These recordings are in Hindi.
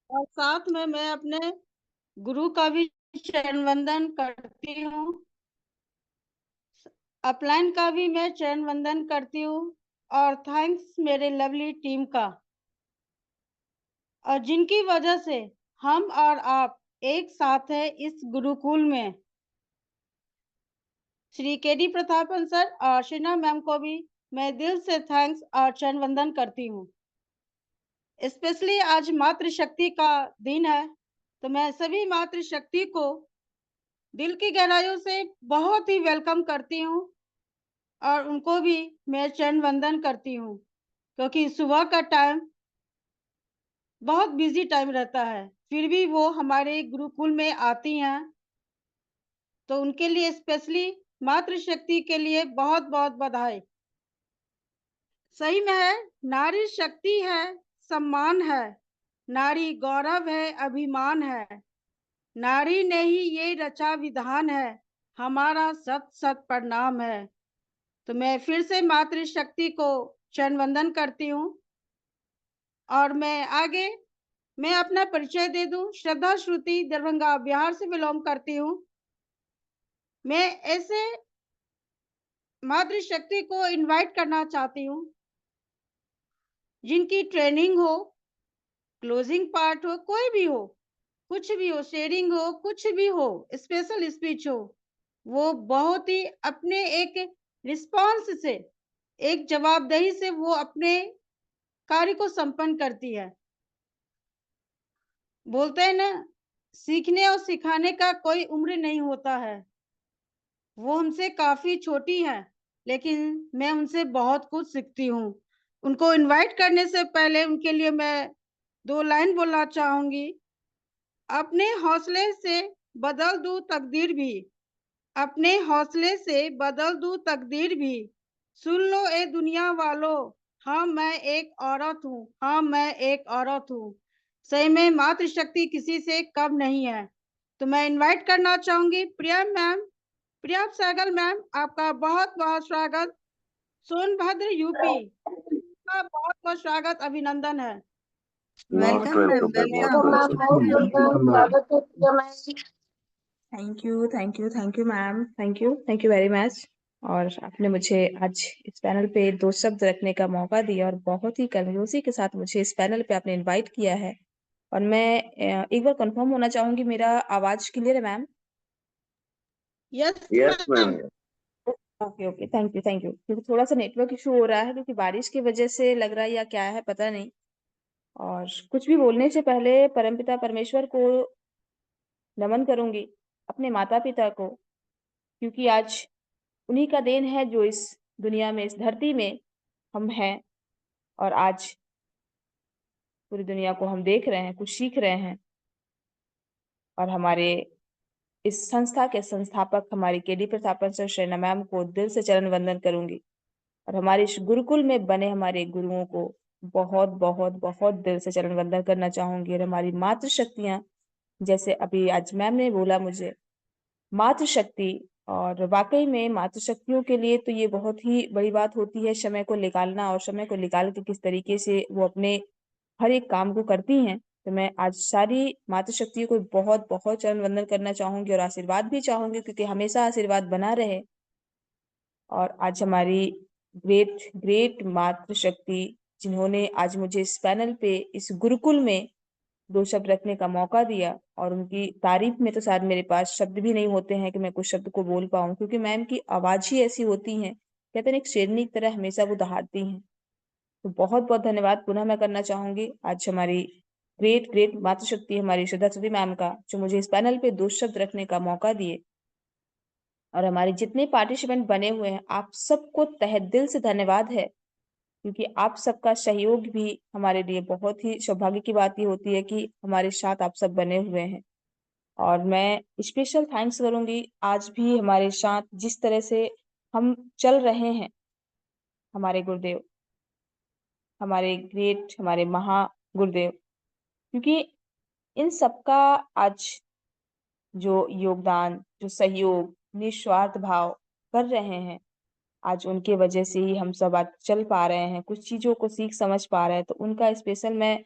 और साथ में मैं अपने गुरु का भी चरण वंदन करती हूँ। अपलाइन का भी मैं चरण वंदन करती हूँ। और थैंक्स मेरे लवली टीम का, और जिनकी वजह से हम और आप एक साथ हैं इस गुरुकुल में। श्री केडी प्रतापन सर और शीना मैम को भी मैं दिल से थैंक्स और चरण वंदन करती हूँ। स्पेशली आज मातृशक्ति का दिन है, तो मैं सभी मातृशक्ति को दिल की गहराइयों से बहुत ही वेलकम करती हूँ, और उनको भी मैं चरण वंदन करती हूँ, क्योंकि सुबह का टाइम बहुत बिजी टाइम रहता है, फिर भी वो हमारे गुरुकुल में आती हैं, तो उनके लिए स्पेशली मातृशक्ति के लिए बहुत बहुत बधाई। सही में है, नारी शक्ति है, सम्मान है, नारी गौरव है, अभिमान है, नारी ने ही ये रचा विधान है, हमारा सत सत प्रणाम है। तो मैं फिर से मातृशक्ति को चरण वंदन करती हूँ। और मैं अपना परिचय दे दूं। श्रद्धा श्रुति दरभंगा बिहार से बिलोंग करती हूँ। मैं ऐसे मातृशक्ति को इनवाइट करना चाहती हूँ जिनकी ट्रेनिंग हो, क्लोजिंग पार्ट हो, कोई भी हो, कुछ भी हो, शेयरिंग हो, कुछ भी हो, स्पेशल स्पीच हो, वो बहुत ही अपने एक रिस्पॉन्स से, एक जवाबदेही से वो अपने कार्य को संपन्न करती है। बोलते हैं ना, सीखने और सिखाने का कोई उम्र नहीं होता है। वो हमसे काफी छोटी हैं, लेकिन मैं उनसे बहुत कुछ सीखती हूँ। उनको इनवाइट करने से पहले उनके लिए मैं 2 लाइन बोलना चाहूंगी। अपने हौसले से बदल दूं तकदीर भी, अपने हौसले से बदल दूं तकदीर भी, सुन लो ए दुनिया वालों, हाँ मैं एक औरत हूँ, हाँ मैं एक औरत हूँ। सही में मातृशक्ति किसी से कम नहीं है। तो मैं इनवाइट करना चाहूंगी प्रिया मैम, प्रिया सहगल मैम, आपका बहुत बहुत स्वागत। सोनभद्र यूपी का बहुत बहुत स्वागत, अभिनंदन है। Welcome ma'am, thank you ma'am, thank you very much. और आपने मुझे आज इस पैनल पे 2 शब्द रखने का मौका दिया और बहुत ही कंजूसी के साथ मुझे इस पैनल पे आपने इनवाइट किया है। और मैं एक बार कंफर्म होना चाहूंगी, मेरा आवाज क्लियर है ma'am? Yes ma'am. Okay okay, thank you. क्योंकि थोड़ा सा नेटवर्क इशू हो रहा है, क्योंकि बारिश की वजह से लग रहा है या क्या है पता नहीं। और कुछ भी बोलने से पहले परमपिता परमेश्वर को नमन करूंगी, अपने माता पिता को, क्योंकि आज उन्हीं का देन है जो इस दुनिया में, इस धरती में हम हैं। और आज पूरी दुनिया को हम देख रहे हैं, कुछ सीख रहे हैं। और हमारे इस संस्था के संस्थापक हमारी KD Prathapan sir Sharma ma'am को दिल से चरण वंदन करूंगी। और हमारे इस गुरुकुल में बने हमारे गुरुओं को बहुत बहुत बहुत दिल से चरण वंदन करना चाहूंगी। और हमारी मातृशक्तियां, जैसे अभी आज मैम ने बोला मुझे मातृशक्ति, और वाकई में मातृशक्तियों के लिए तो ये बहुत ही बड़ी बात होती है, समय को निकालना, और समय को निकाल के किस तरीके से वो अपने हर एक काम को करती हैं। तो मैं आज सारी मातृशक्तियों को बहुत बहुत चरण वंदन करना चाहूंगी और आशीर्वाद भी चाहूंगी, क्योंकि हमेशा आशीर्वाद बना रहे। और आज हमारी ग्रेट ग्रेट मातृशक्ति, जिन्होंने आज मुझे इस पैनल पे, इस गुरुकुल में 2 शब्द रखने का मौका दिया, और उनकी तारीफ में तो शायद मेरे पास शब्द भी नहीं होते हैं कि मैं कुछ शब्द को बोल पाऊं, क्योंकि मैम की आवाज ही ऐसी होती है, कहते हैं एक शेरनी की तरह हमेशा वो दहाड़ती हैं। तो बहुत बहुत धन्यवाद पुनः मैं करना चाहूंगी आज हमारी ग्रेट ग्रेट मातृशक्ति, हमारी श्रद्धा सुधी मैम का, जो मुझे इस पैनल पे 2 शब्द रखने का मौका दिए। और हमारे जितने पार्टिसिपेंट बने हुए हैं, आप सबको तहे दिल से धन्यवाद है, क्योंकि आप सबका सहयोग भी हमारे लिए बहुत ही सौभाग्य की बात ही होती है कि हमारे साथ आप सब बने हुए हैं। और मैं स्पेशल थैंक्स करूंगी आज भी हमारे साथ जिस तरह से हम चल रहे हैं, हमारे गुरुदेव, हमारे ग्रेट, हमारे महा गुरुदेव, क्योंकि इन सबका आज जो योगदान, जो सहयोग, निस्वार्थ भाव कर रहे हैं, आज उनके वजह से ही हम सब आज चल पा रहे हैं, कुछ चीजों को सीख समझ पा रहे हैं। तो उनका स्पेशल मैं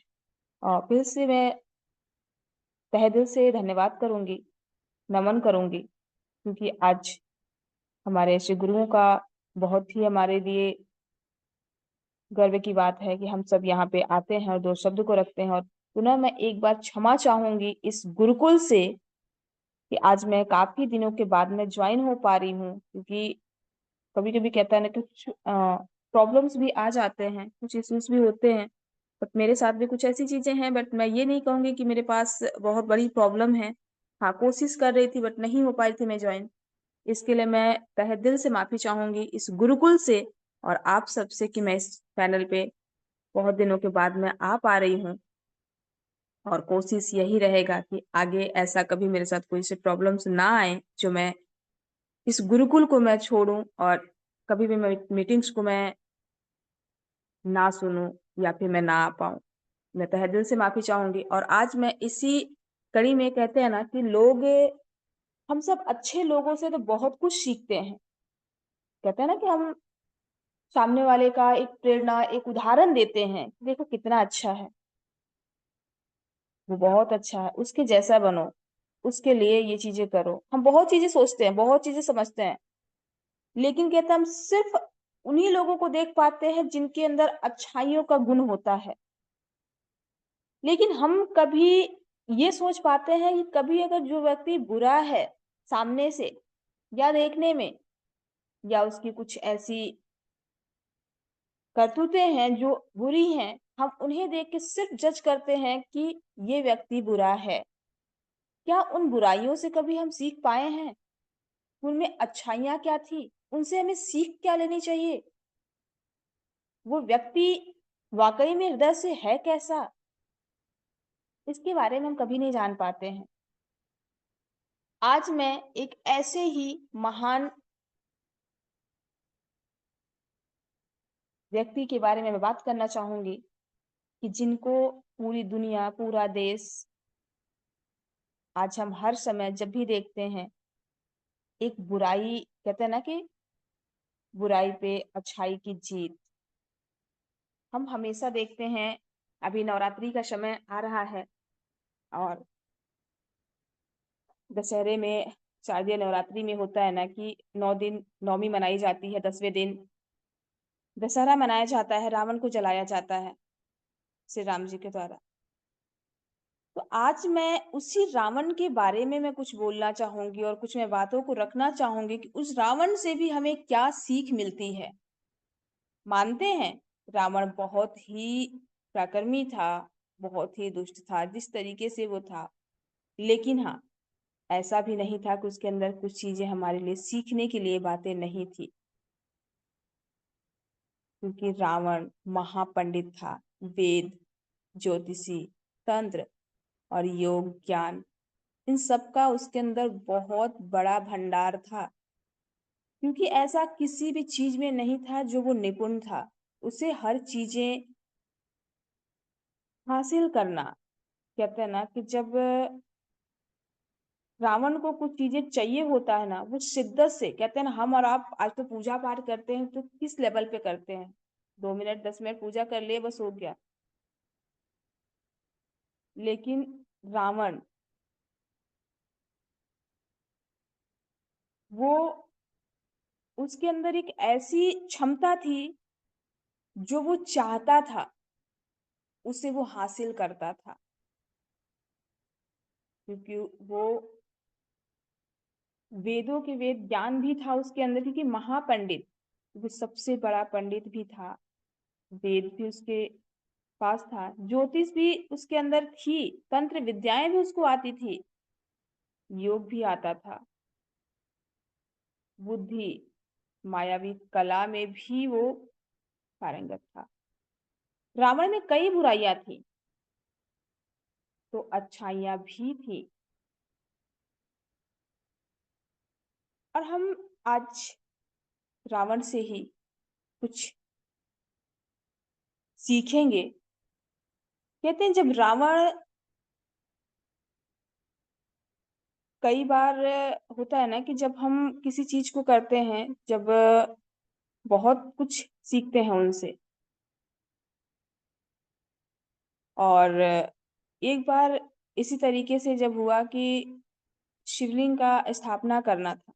फिर से मैं तहे दिल से धन्यवाद करूँगी, नमन करूँगी, क्योंकि आज हमारे ऐसे गुरुओं का बहुत ही हमारे लिए गर्व की बात है कि हम सब यहाँ पे आते हैं और 2 शब्द को रखते हैं। और पुनः मैं एक बार क्षमा चाहूँगी इस गुरुकुल से कि आज मैं काफ़ी दिनों के बाद में जॉइन हो पा रही हूँ, क्योंकि कभी-कभी कहता है ना कि कुछ प्रॉब्लम्स भी आ जाते हैं, कुछ इश्यूज़ भी होते हैं। बट मेरे साथ भी कुछ ऐसी चीज़ें हैं, बट मैं ये नहीं कहूँगी कि मेरे पास बहुत बड़ी प्रॉब्लम है। हाँ, कोशिश कर रही थी बट नहीं हो पाई थी मैं जॉइन। इसके लिए मैं तहे दिल से माफ़ी चाहूँगी इस गुरुकुल से और आप सबसे कि मैं इस पैनल पे बहुत दिनों के बाद मैं आ पा रही हूँ। और कोशिश यही रहेगा कि आगे ऐसा कभी मेरे साथ कोई से प्रॉब्लम्स ना आए, जो मैं इस गुरुकुल को मैं छोड़ूँ और कभी भी मैं मीटिंग्स को मैं ना सुनूँ या फिर मैं ना आ पाऊँ। मैं तहे दिल से माफ़ी चाहूँगी और आज मैं इसी कड़ी में कहते हैं ना कि लोग हम सब अच्छे लोगों से तो बहुत कुछ सीखते हैं। कहते हैं ना कि हम सामने वाले का एक प्रेरणा, एक उदाहरण देते हैं, देखो कितना अच्छा है, वो बहुत अच्छा है, उसके जैसा बनो, उसके लिए ये चीज़ें करो। हम बहुत चीज़ें सोचते हैं, बहुत चीज़ें समझते हैं, लेकिन कहते हैं हम सिर्फ़ उन्हीं लोगों को देख पाते हैं जिनके अंदर अच्छाइयों का गुण होता है। लेकिन हम कभी ये सोच पाते हैं कि कभी अगर जो व्यक्ति बुरा है सामने से या देखने में या उसकी कुछ ऐसी करतूतें हैं जो बुरी हैं, हम उन्हें देख के सिर्फ़ जज करते हैं कि ये व्यक्ति बुरा है। क्या उन बुराइयों से कभी हम सीख पाए हैं? उनमें अच्छाइयाँ क्या थी? उनसे हमें सीख क्या लेनी चाहिए? वो व्यक्ति वाक़ई में हृदय से है कैसा? इसके बारे में हम कभी नहीं जान पाते हैं। आज मैं एक ऐसे ही महान व्यक्ति के बारे में मैं बात करना चाहूँगी कि जिनको पूरी दुनिया, पूरा देश आज हम हर समय जब भी देखते हैं, एक बुराई कहते हैं ना कि बुराई पे अच्छाई की जीत। हम हमेशा देखते हैं, अभी नवरात्रि का समय आ रहा है और दशहरे में शारदीय नवरात्रि में होता है ना कि 9 दिन नवमी मनाई जाती है, 10वें दिन दशहरा मनाया जाता है, रावण को जलाया जाता है, श्री राम जी के द्वारा। तो आज मैं उसी रावण के बारे में मैं कुछ बोलना चाहूँगी और कुछ मैं बातों को रखना चाहूँगी कि उस रावण से भी हमें क्या सीख मिलती है। मानते हैं, रावण बहुत ही प्राक्रमी था, बहुत ही दुष्ट था, जिस तरीके से वो था। लेकिन हाँ, ऐसा भी नहीं था कि उसके अंदर कुछ चीज़ें हमारे लिए सीखने के लिए बातें नहीं थी। क्योंकि रावण महापंडित था, वेद, ज्योतिषी, तंत्र और योग ज्ञान इन सब का उसके अंदर बहुत बड़ा भंडार था। क्योंकि ऐसा किसी भी चीज़ में नहीं था जो वो निपुण था। उसे हर चीज़ें हासिल करना कहते हैं ना कि जब रावण को कुछ चीज़ें चाहिए होता है ना, वो शिद्दत से कहते हैं ना हम और आप आज तो पूजा-पाठ करते हैं तो किस लेवल पे करते हैं? 2 मिनट 10 मिनट पूजा कर लिए बस हो गया। लेकिन रावण वो उसके अंदर एक ऐसी क्षमता थी जो वो चाहता था, उसे वो हासिल करता था। क्योंकि वो वेदों के वेद ज्ञान भी था उसके अंदर क्योंकि महापंडित, वो सबसे बड़ा पंडित भी था। वेद भी उसके पास था, ज्योतिष भी उसके अंदर थी, तंत्र विद्याएँ भी उसको आती थी, योग भी आता था, बुद्धि, मायावी कला में भी वो पारंगत था। रावण में कई बुराइयाँ थी, तो अच्छाइयाँ भी थी। और हम आज रावण से ही कुछ सीखेंगे। कहते हैं जब रावण कई बार होता है ना कि जब हम किसी चीज़ को करते हैं, जब बहुत कुछ सीखते हैं उनसे। और एक बार इसी तरीके से जब हुआ कि शिवलिंग का स्थापना करना था,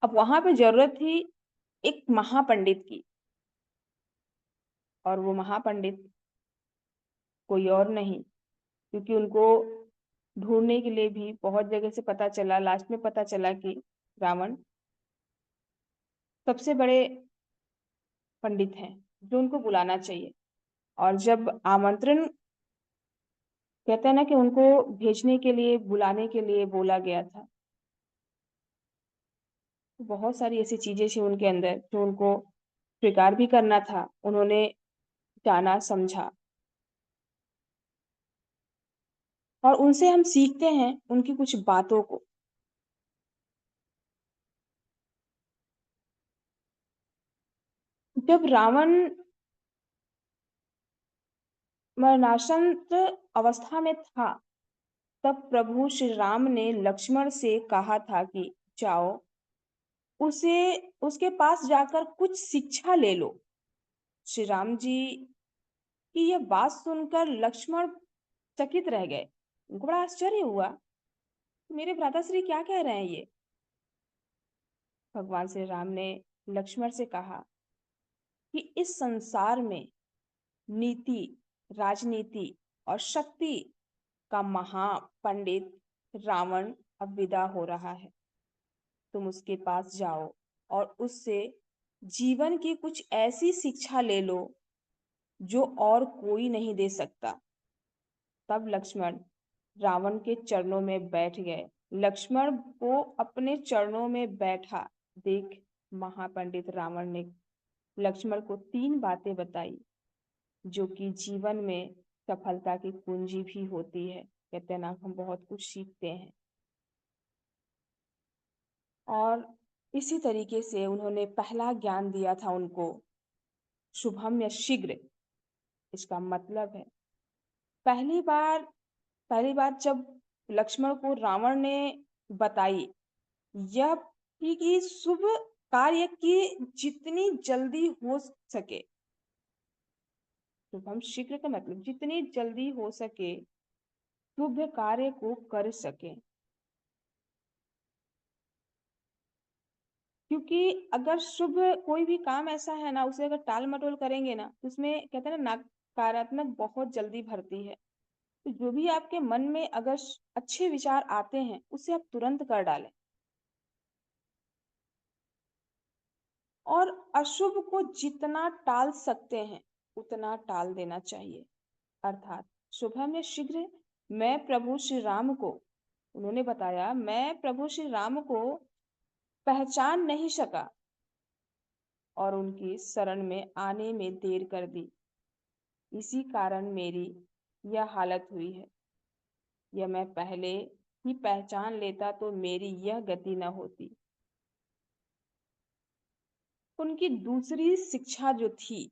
अब वहाँ पे ज़रूरत थी एक महापंडित की, और वो महापंडित कोई और नहीं, क्योंकि उनको ढूँढने के लिए भी बहुत जगह से पता चला, लास्ट में पता चला कि रावण सबसे बड़े पंडित हैं, जो उनको बुलाना चाहिए। और जब आमंत्रण कहते हैं ना कि उनको भेजने के लिए, बुलाने के लिए बोला गया था, तो बहुत सारी ऐसी चीज़ें थी उनके अंदर जो उनको स्वीकार भी करना था। उन्होंने जाना, समझा, और उनसे हम सीखते हैं उनकी कुछ बातों को। जब रावण मरणासन्न अवस्था में था, तब प्रभु श्री राम ने लक्ष्मण से कहा था कि जाओ, उसे उसके पास जाकर कुछ शिक्षा ले लो। श्री राम जी की यह बात सुनकर लक्ष्मण चकित रह गए। उनको बड़ा आश्चर्य हुआ, मेरे भ्राताश्री क्या कह रहे हैं ये। भगवान श्री राम ने लक्ष्मण से कहा कि इस संसार में नीति, राजनीति और शक्ति का महापंडित रावण अब विदा हो रहा है। तुम उसके पास जाओ और उससे जीवन की कुछ ऐसी शिक्षा ले लो जो और कोई नहीं दे सकता। तब लक्ष्मण रावण के चरणों में बैठ गए। लक्ष्मण को अपने चरणों में बैठा देख महापंडित रावण ने लक्ष्मण को 3 बातें बताई, जो कि जीवन में सफलता की कुंजी भी होती है। कहते हैं ना, हम बहुत कुछ सीखते हैं। और इसी तरीके से उन्होंने पहला ज्ञान दिया था उनको, शुभम या शीघ्र। इसका मतलब है पहली बार पहली बात जब लक्ष्मण को रावण ने बताई, यह थी कि शुभ कार्य की जितनी जल्दी हो सके, शुभम शीघ्र का मतलब जितनी जल्दी हो सके शुभ कार्य को कर सके। क्योंकि अगर शुभ कोई भी काम ऐसा है ना, उसे अगर टाल मटोल करेंगे ना, तो उसमें कहते हैं ना, नकारात्मक बहुत जल्दी भरती है। तो जो भी आपके मन में अगर अच्छे विचार आते हैं, उसे आप तुरंत कर डालें, और अशुभ को जितना टाल सकते हैं उतना टाल देना चाहिए। अर्थात शुभम या शीघ्र, मैं प्रभु श्री राम को, उन्होंने बताया, मैं प्रभु श्री राम को पहचान नहीं सका और उनकी शरण में आने में देर कर दी। इसी कारण मेरी यह हालत हुई है। यह मैं पहले ही पहचान लेता तो मेरी यह गति न होती। उनकी दूसरी शिक्षा जो थी,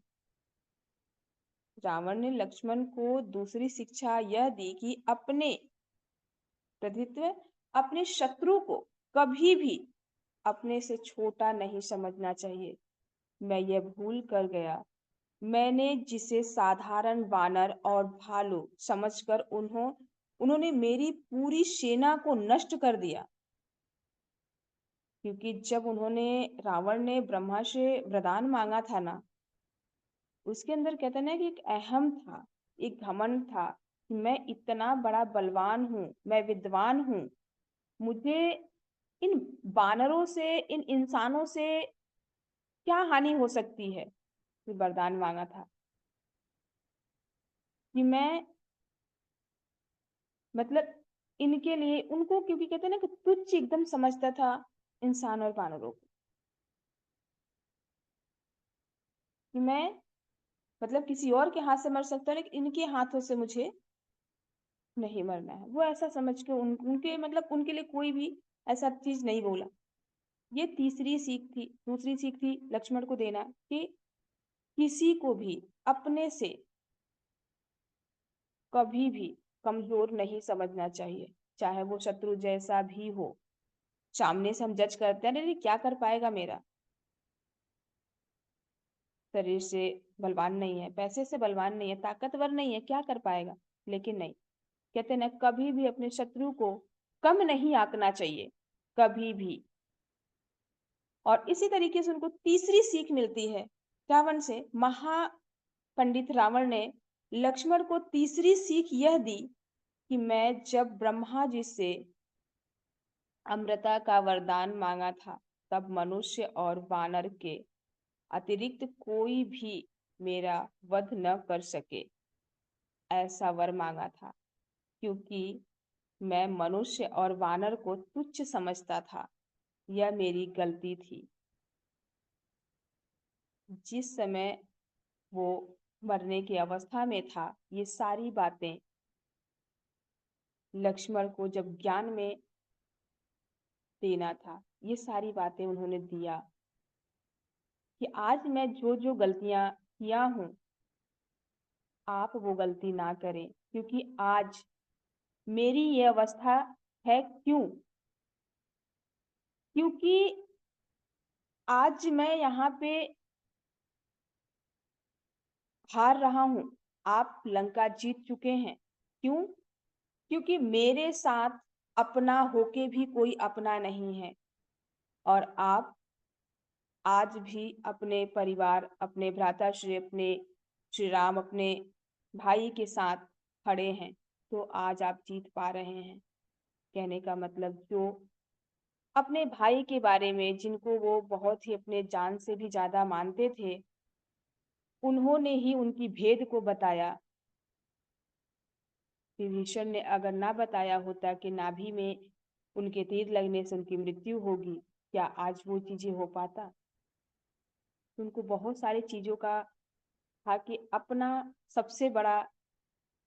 रावण ने लक्ष्मण को दूसरी शिक्षा यह दी कि अपने प्रतित्व, अपने शत्रु को कभी भी अपने से छोटा नहीं समझना चाहिए। मैं यह भूल कर गया, मैंने जिसे साधारण वानर और भालू समझकर उन्होंने मेरी पूरी सेना को नष्ट कर दिया। क्योंकि जब रावण ने ब्रह्मा से वरदान मांगा था ना, उसके अंदर कहते हैं ना कि एक अहम था, एक घमंड था कि मैं इतना बड़ा बलवान हूँ, मैं विद्वान हूँ, मुझे इन बानरों से, इन इंसानों से क्या हानि हो सकती है। ये वरदान मांगा था कि मैं, मतलब इनके लिए उनको, क्योंकि कहते हैं ना कि तुच्छ एकदम समझता था इंसान और बानरों को, कि मैं, मतलब किसी और के हाथ से मर सकता है लेकिन इनके हाथों से मुझे नहीं मरना है। वो ऐसा समझ के उनके, मतलब उनके लिए कोई भी ऐसा चीज नहीं बोला। ये तीसरी सीख थी। दूसरी सीख थी लक्ष्मण को देना कि किसी को भी अपने से कभी भी कमजोर नहीं समझना चाहिए, चाहे वो शत्रु जैसा भी हो। सामने से हम जज करते हैं, अरे क्या कर पाएगा मेरा, शरीर से बलवान नहीं है, पैसे से बलवान नहीं है, ताकतवर नहीं है, क्या कर पाएगा। लेकिन नहीं, कहते हैं ना, कभी भी अपने शत्रु को कम नहीं आंकना चाहिए, कभी भी। और इसी तरीके से उनको तीसरी सीख मिलती है रावण से। महापंडित रावण ने लक्ष्मण को तीसरी सीख यह दी कि मैं जब ब्रह्मा जी से अमृता का वरदान मांगा था, तब मनुष्य और वानर के अतिरिक्त कोई भी मेरा वध न कर सके, ऐसा वर मांगा था। क्योंकि मैं मनुष्य और वानर को तुच्छ समझता था, यह मेरी गलती थी। जिस समय वो मरने की अवस्था में था, ये सारी बातें लक्ष्मण को जब ज्ञान में देना था, ये सारी बातें उन्होंने दिया कि आज मैं जो जो गलतियां किया हूं, आप वो गलती ना करें। क्योंकि आज मेरी ये अवस्था है, क्यों? क्योंकि आज मैं यहाँ पे हार रहा हूं, आप लंका जीत चुके हैं। क्यों? क्योंकि मेरे साथ अपना होके भी कोई अपना नहीं है, और आप आज भी अपने परिवार, अपने भ्राताश्री, अपने श्री राम, अपने भाई के साथ खड़े हैं, तो आज आप जीत पा रहे हैं। कहने का मतलब, जो अपने भाई के बारे में, जिनको वो बहुत ही अपने जान से भी ज्यादा मानते थे, उन्होंने ही उनकी भेद को बताया। विभीषण ने अगर ना बताया होता कि नाभि में उनके तीर लगने से उनकी मृत्यु होगी, क्या आज वो चीजें हो पाता? उनको बहुत सारी चीजों का था कि अपना सबसे बड़ा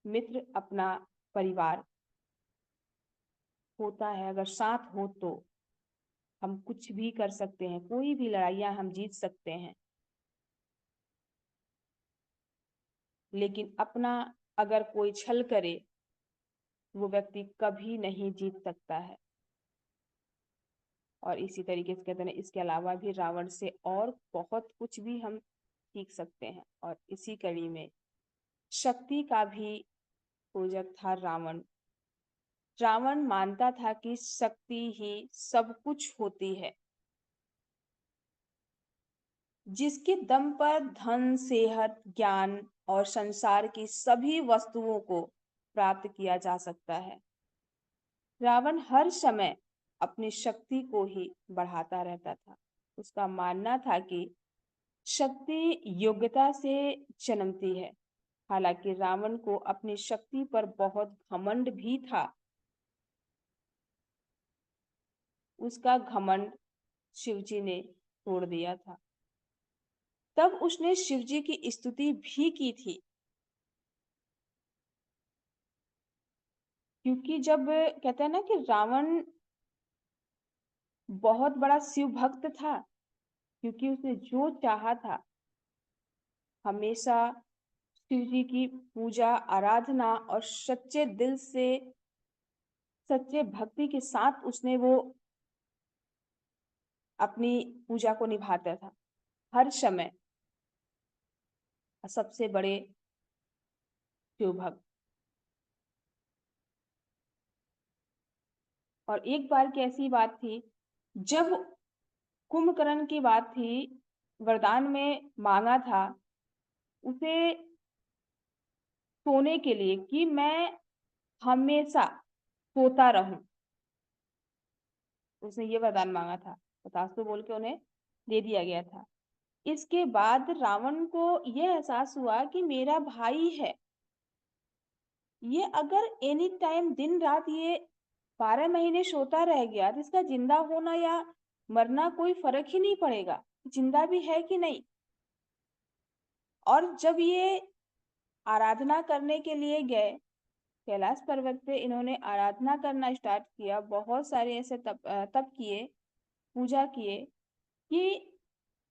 मित्र अपना परिवार होता है। अगर साथ हो तो हम कुछ भी कर सकते हैं, कोई भी लड़ाइयां हम जीत सकते हैं। लेकिन अपना अगर कोई छल करे, वो व्यक्ति कभी नहीं जीत सकता है। और इसी तरीके से कहते हैं, इसके अलावा भी रावण से और बहुत कुछ भी हम सीख सकते हैं। और इसी कड़ी में शक्ति का भी पूजक था रावण। रावण मानता था कि शक्ति ही सब कुछ होती है, जिसके दम पर धन, सेहत, ज्ञान और संसार की सभी वस्तुओं को प्राप्त किया जा सकता है। रावण हर समय अपनी शक्ति को ही बढ़ाता रहता था। उसका मानना था कि शक्ति योग्यता से जन्मती है। हालांकि रावण को अपनी शक्ति पर बहुत घमंड भी था। उसका घमंड शिवजी ने तोड़ दिया था। तब उसने शिवजी की स्तुति भी की थी। क्योंकि जब कहते हैं ना कि रावण बहुत बड़ा शिव भक्त था, क्योंकि उसने जो चाहा था, हमेशा शिव जी की पूजा, आराधना और सच्चे दिल से, सच्चे भक्ति के साथ उसने वो अपनी पूजा को निभाता था हर समय। सबसे बड़े शिव भक्त। और एक बार की ऐसी बात थी, जब कुंभकर्ण की बात थी, वरदान में मांगा था उसे सोने के लिए कि मैं हमेशा सोता रहूं। उसने ये वरदान मांगा था, तथास्तु बोल के उन्हें दे दिया गया था। इसके बाद रावण को यह एहसास हुआ कि मेरा भाई है, ये अगर एनी टाइम दिन रात ये 12 महीने सोता रह गया, तो इसका जिंदा होना या मरना कोई फर्क ही नहीं पड़ेगा, जिंदा भी है कि नहीं। और जब ये आराधना करने के लिए गए कैलाश पर्वत पे, इन्होंने आराधना करना स्टार्ट किया। बहुत सारे ऐसे तप किए, पूजा किए कि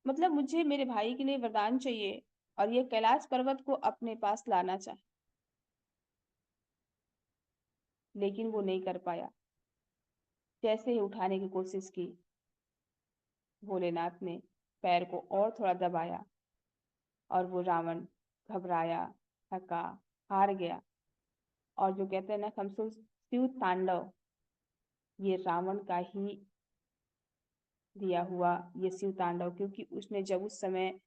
मतलब मुझे मेरे भाई के लिए वरदान चाहिए और ये कैलाश पर्वत को अपने पास लाना चाहे, लेकिन वो नहीं कर पाया। जैसे ही उठाने की कोशिश की, भोलेनाथ ने पैर को और थोड़ा दबाया और वो रावण घबराया, थका, हार गया। और जो कहते हैं ना हम शिव तांडव, ये रावण का ही दिया हुआ ये शिव तांडव, क्योंकि उसने जब उस समय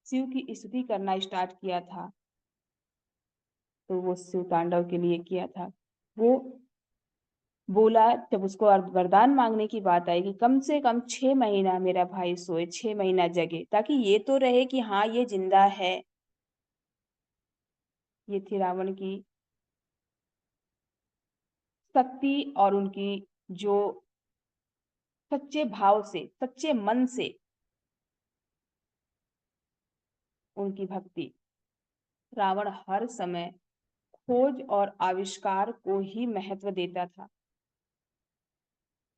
शिव की स्तुति करना स्टार्ट किया था तो वो शिव तांडव के लिए किया था। वो बोला, जब उसको वरदान मांगने की बात आई कि कम से कम 6 महीना मेरा भाई सोए, 6 महीना जगे, ताकि ये तो रहे कि हाँ ये जिंदा है। ये थी रावण की शक्ति और उनकी जो सच्चे भाव से, सच्चे मन से उनकी भक्ति। रावण हर समय खोज और आविष्कार को ही महत्व देता था।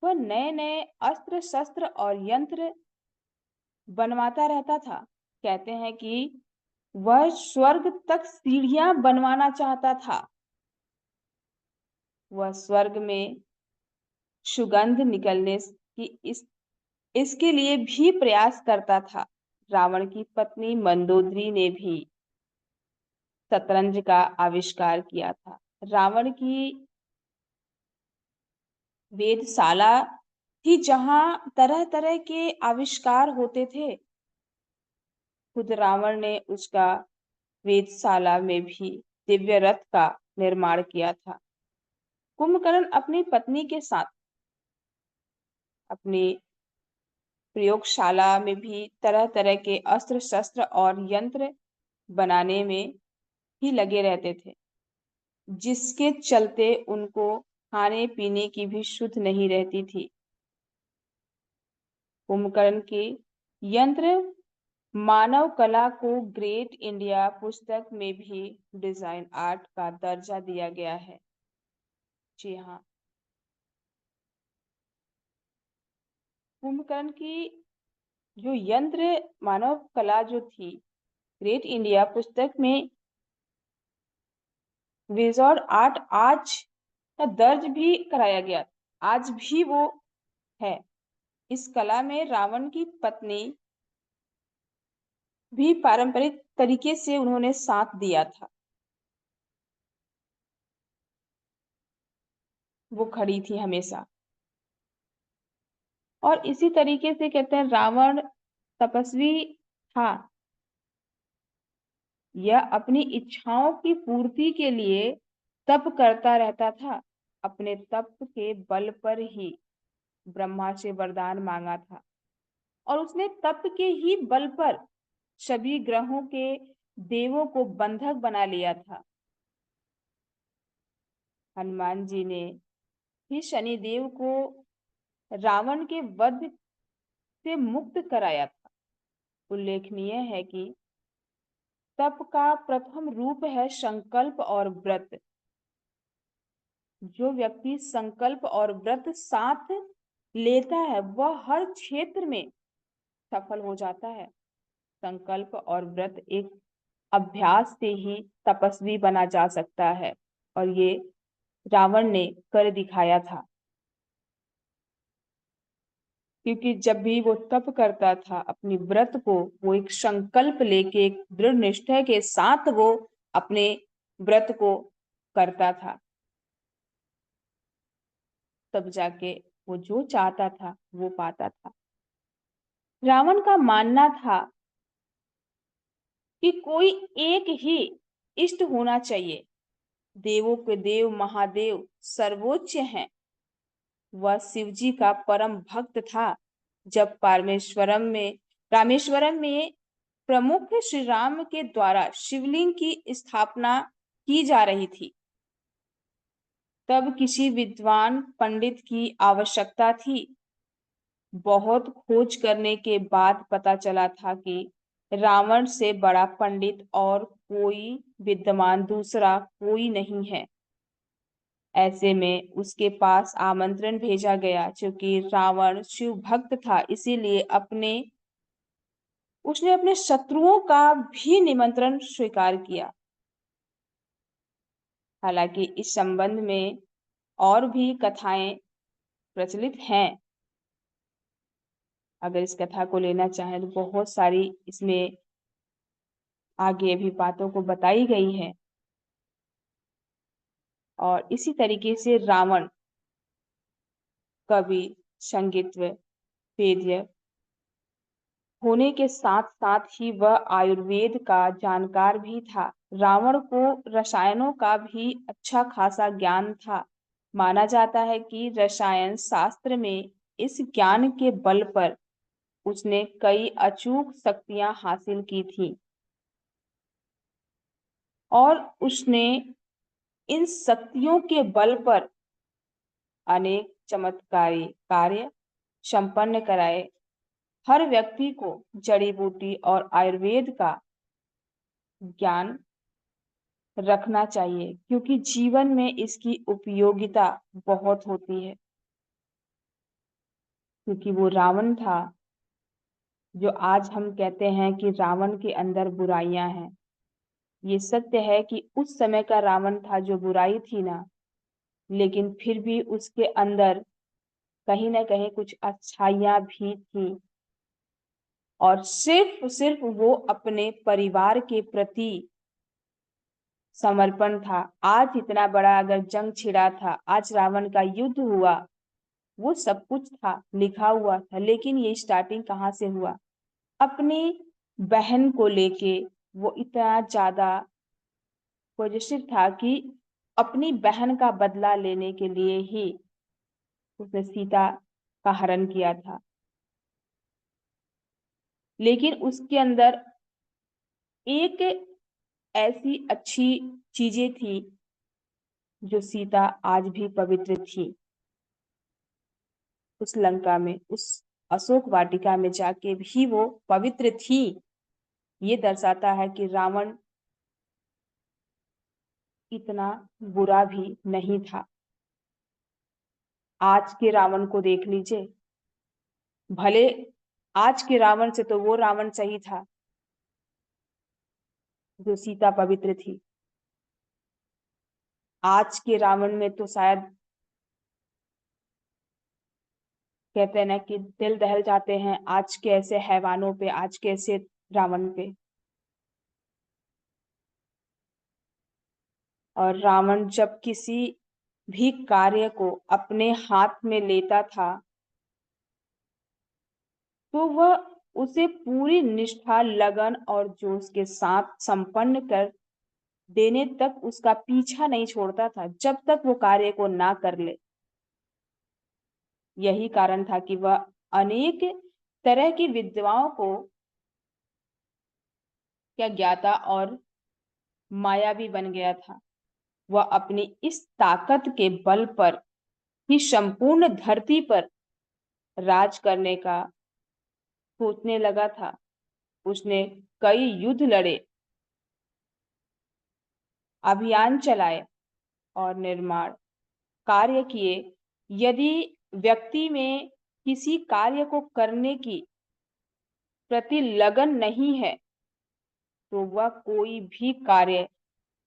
वह नए नए अस्त्र शस्त्र और यंत्र बनवाता रहता था। कहते हैं कि वह स्वर्ग तक सीढ़ियां बनवाना चाहता था। वह स्वर्ग में सुगंध निकलने की इसके लिए भी प्रयास करता था। रावण की पत्नी मंदोदरी ने भी शतरंज का आविष्कार किया था। रावण की वेधशाला थी जहां तरह तरह के आविष्कार होते थे। खुद रावण ने उसका वेधशाला में भी दिव्य रथ का निर्माण किया था। कुंभकर्ण अपनी पत्नी के साथ अपनी प्रयोगशाला में भी तरह तरह के अस्त्र शस्त्र और यंत्र बनाने में ही लगे रहते थे, जिसके चलते उनको खाने पीने की भी शुद्ध नहीं रहती थी। कुंभकर्ण के यंत्र मानव कला को ग्रेट इंडिया पुस्तक में भी डिजाइन आर्ट का दर्जा दिया गया है। जी हाँ, कुंभकर्ण की जो यंत्र मानव कला जो थी, ग्रेट इंडिया पुस्तक में विजॉर्ड आर्ट आज का दर्ज भी कराया गया। आज भी वो है। इस कला में रावण की पत्नी भी पारंपरिक तरीके से उन्होंने साथ दिया था। वो खड़ी थी हमेशा। और इसी तरीके से कहते हैं रावण तपस्वी था। यह अपनी इच्छाओं की पूर्ति के लिए तप करता रहता था। अपने तप के बल पर ही ब्रह्मा से वरदान मांगा था और उसने तप के ही बल पर सभी ग्रहों के देवों को बंधक बना लिया था। हनुमान जी ने भी शनिदेव को रावण के वध से मुक्त कराया था। उल्लेखनीय है कि तप का प्रथम रूप है संकल्प और व्रत। जो व्यक्ति संकल्प और व्रत साथ लेता है वह हर क्षेत्र में सफल हो जाता है। संकल्प और व्रत एक अभ्यास से ही तपस्वी बना जा सकता है और ये रावण ने कर दिखाया था। क्योंकि जब भी वो तप करता था अपनी व्रत को, वो एक संकल्प लेके एक दृढ़ निष्ठा के साथ वो अपने व्रत को करता था, तब जाके वो जो चाहता था वो पाता था। रावण का मानना था कि कोई एक ही इष्ट होना चाहिए। देवों के देव महादेव सर्वोच्च हैं। वह शिव जी का परम भक्त था। जब रामेश्वरम में प्रमुख श्री राम के द्वारा शिवलिंग की स्थापना की जा रही थी, तब किसी विद्वान पंडित की आवश्यकता थी। बहुत खोज करने के बाद पता चला था कि रावण से बड़ा पंडित और कोई विद्वान दूसरा कोई नहीं है। ऐसे में उसके पास आमंत्रण भेजा गया। क्योंकि रावण शिव भक्त था, इसीलिए उसने अपने शत्रुओं का भी निमंत्रण स्वीकार किया। हालांकि इस संबंध में और भी कथाएं प्रचलित हैं। अगर इस कथा को लेना चाहें तो बहुत सारी इसमें आगे भी बातों को बताई गई है। और इसी तरीके से रावण कवि, संगीतज्ञ, वेद्य होने के साथ साथ ही वह आयुर्वेद का जानकार भी था। रावण को रसायनों का भी अच्छा खासा ज्ञान था। माना जाता है कि रसायन शास्त्र में इस ज्ञान के बल पर उसने कई अचूक शक्तियां हासिल की थी और उसने इन शक्तियों के बल पर अनेक चमत्कारी कार्य संपन्न कराए। हर व्यक्ति को जड़ी बूटी और आयुर्वेद का ज्ञान रखना चाहिए क्योंकि जीवन में इसकी उपयोगिता बहुत होती है। क्योंकि वो रावण था जो आज हम कहते हैं कि रावण के अंदर बुराइयां हैं। ये सत्य है कि उस समय का रावण था जो बुराई थी ना, लेकिन फिर भी उसके अंदर कहीं ना कहीं कुछ अच्छाइयां भी थी और सिर्फ वो अपने परिवार के प्रति समर्पण था। आज इतना बड़ा अगर जंग छिड़ा था, आज रावण का युद्ध हुआ, वो सब कुछ था, लिखा हुआ था, लेकिन ये स्टार्टिंग कहाँ से हुआ? अपनी बहन को लेके वो इतना ज्यादा पॉजिटिव था कि अपनी बहन का बदला लेने के लिए ही उसने सीता का हरण किया था। लेकिन उसके अंदर एक ऐसी अच्छी चीजें थी जो सीता आज भी पवित्र थी। उस लंका में, उस अशोक वाटिका में जाके भी वो पवित्र थी। ये दर्शाता है कि रावण इतना बुरा भी नहीं था। आज के रावण को देख लीजिए, भले आज के रावण से तो वो रावण सही था जो सीता पवित्र थी। आज के रावण में तो शायद कहते हैं ना कि दिल दहल जाते हैं आज के ऐसे हैवानों पे, आज के ऐसे रावण पे। और रावण जब किसी भी कार्य को अपने हाथ में लेता था तो वह उसे पूरी निष्ठा, लगन और जोश के साथ संपन्न कर देने तक उसका पीछा नहीं छोड़ता था, जब तक वो कार्य को ना कर ले। यही कारण था कि वह अनेक तरह की विद्याओं को क्या ज्ञाता और मायावी बन गया था। वह अपनी इस ताकत के बल पर ही संपूर्ण धरती पर राज करने का सोचने लगा था। उसने कई युद्ध लड़े, अभियान चलाए और निर्माण कार्य किए। यदि व्यक्ति में किसी कार्य को करने की प्रति लगन नहीं है तो वह कोई भी कार्य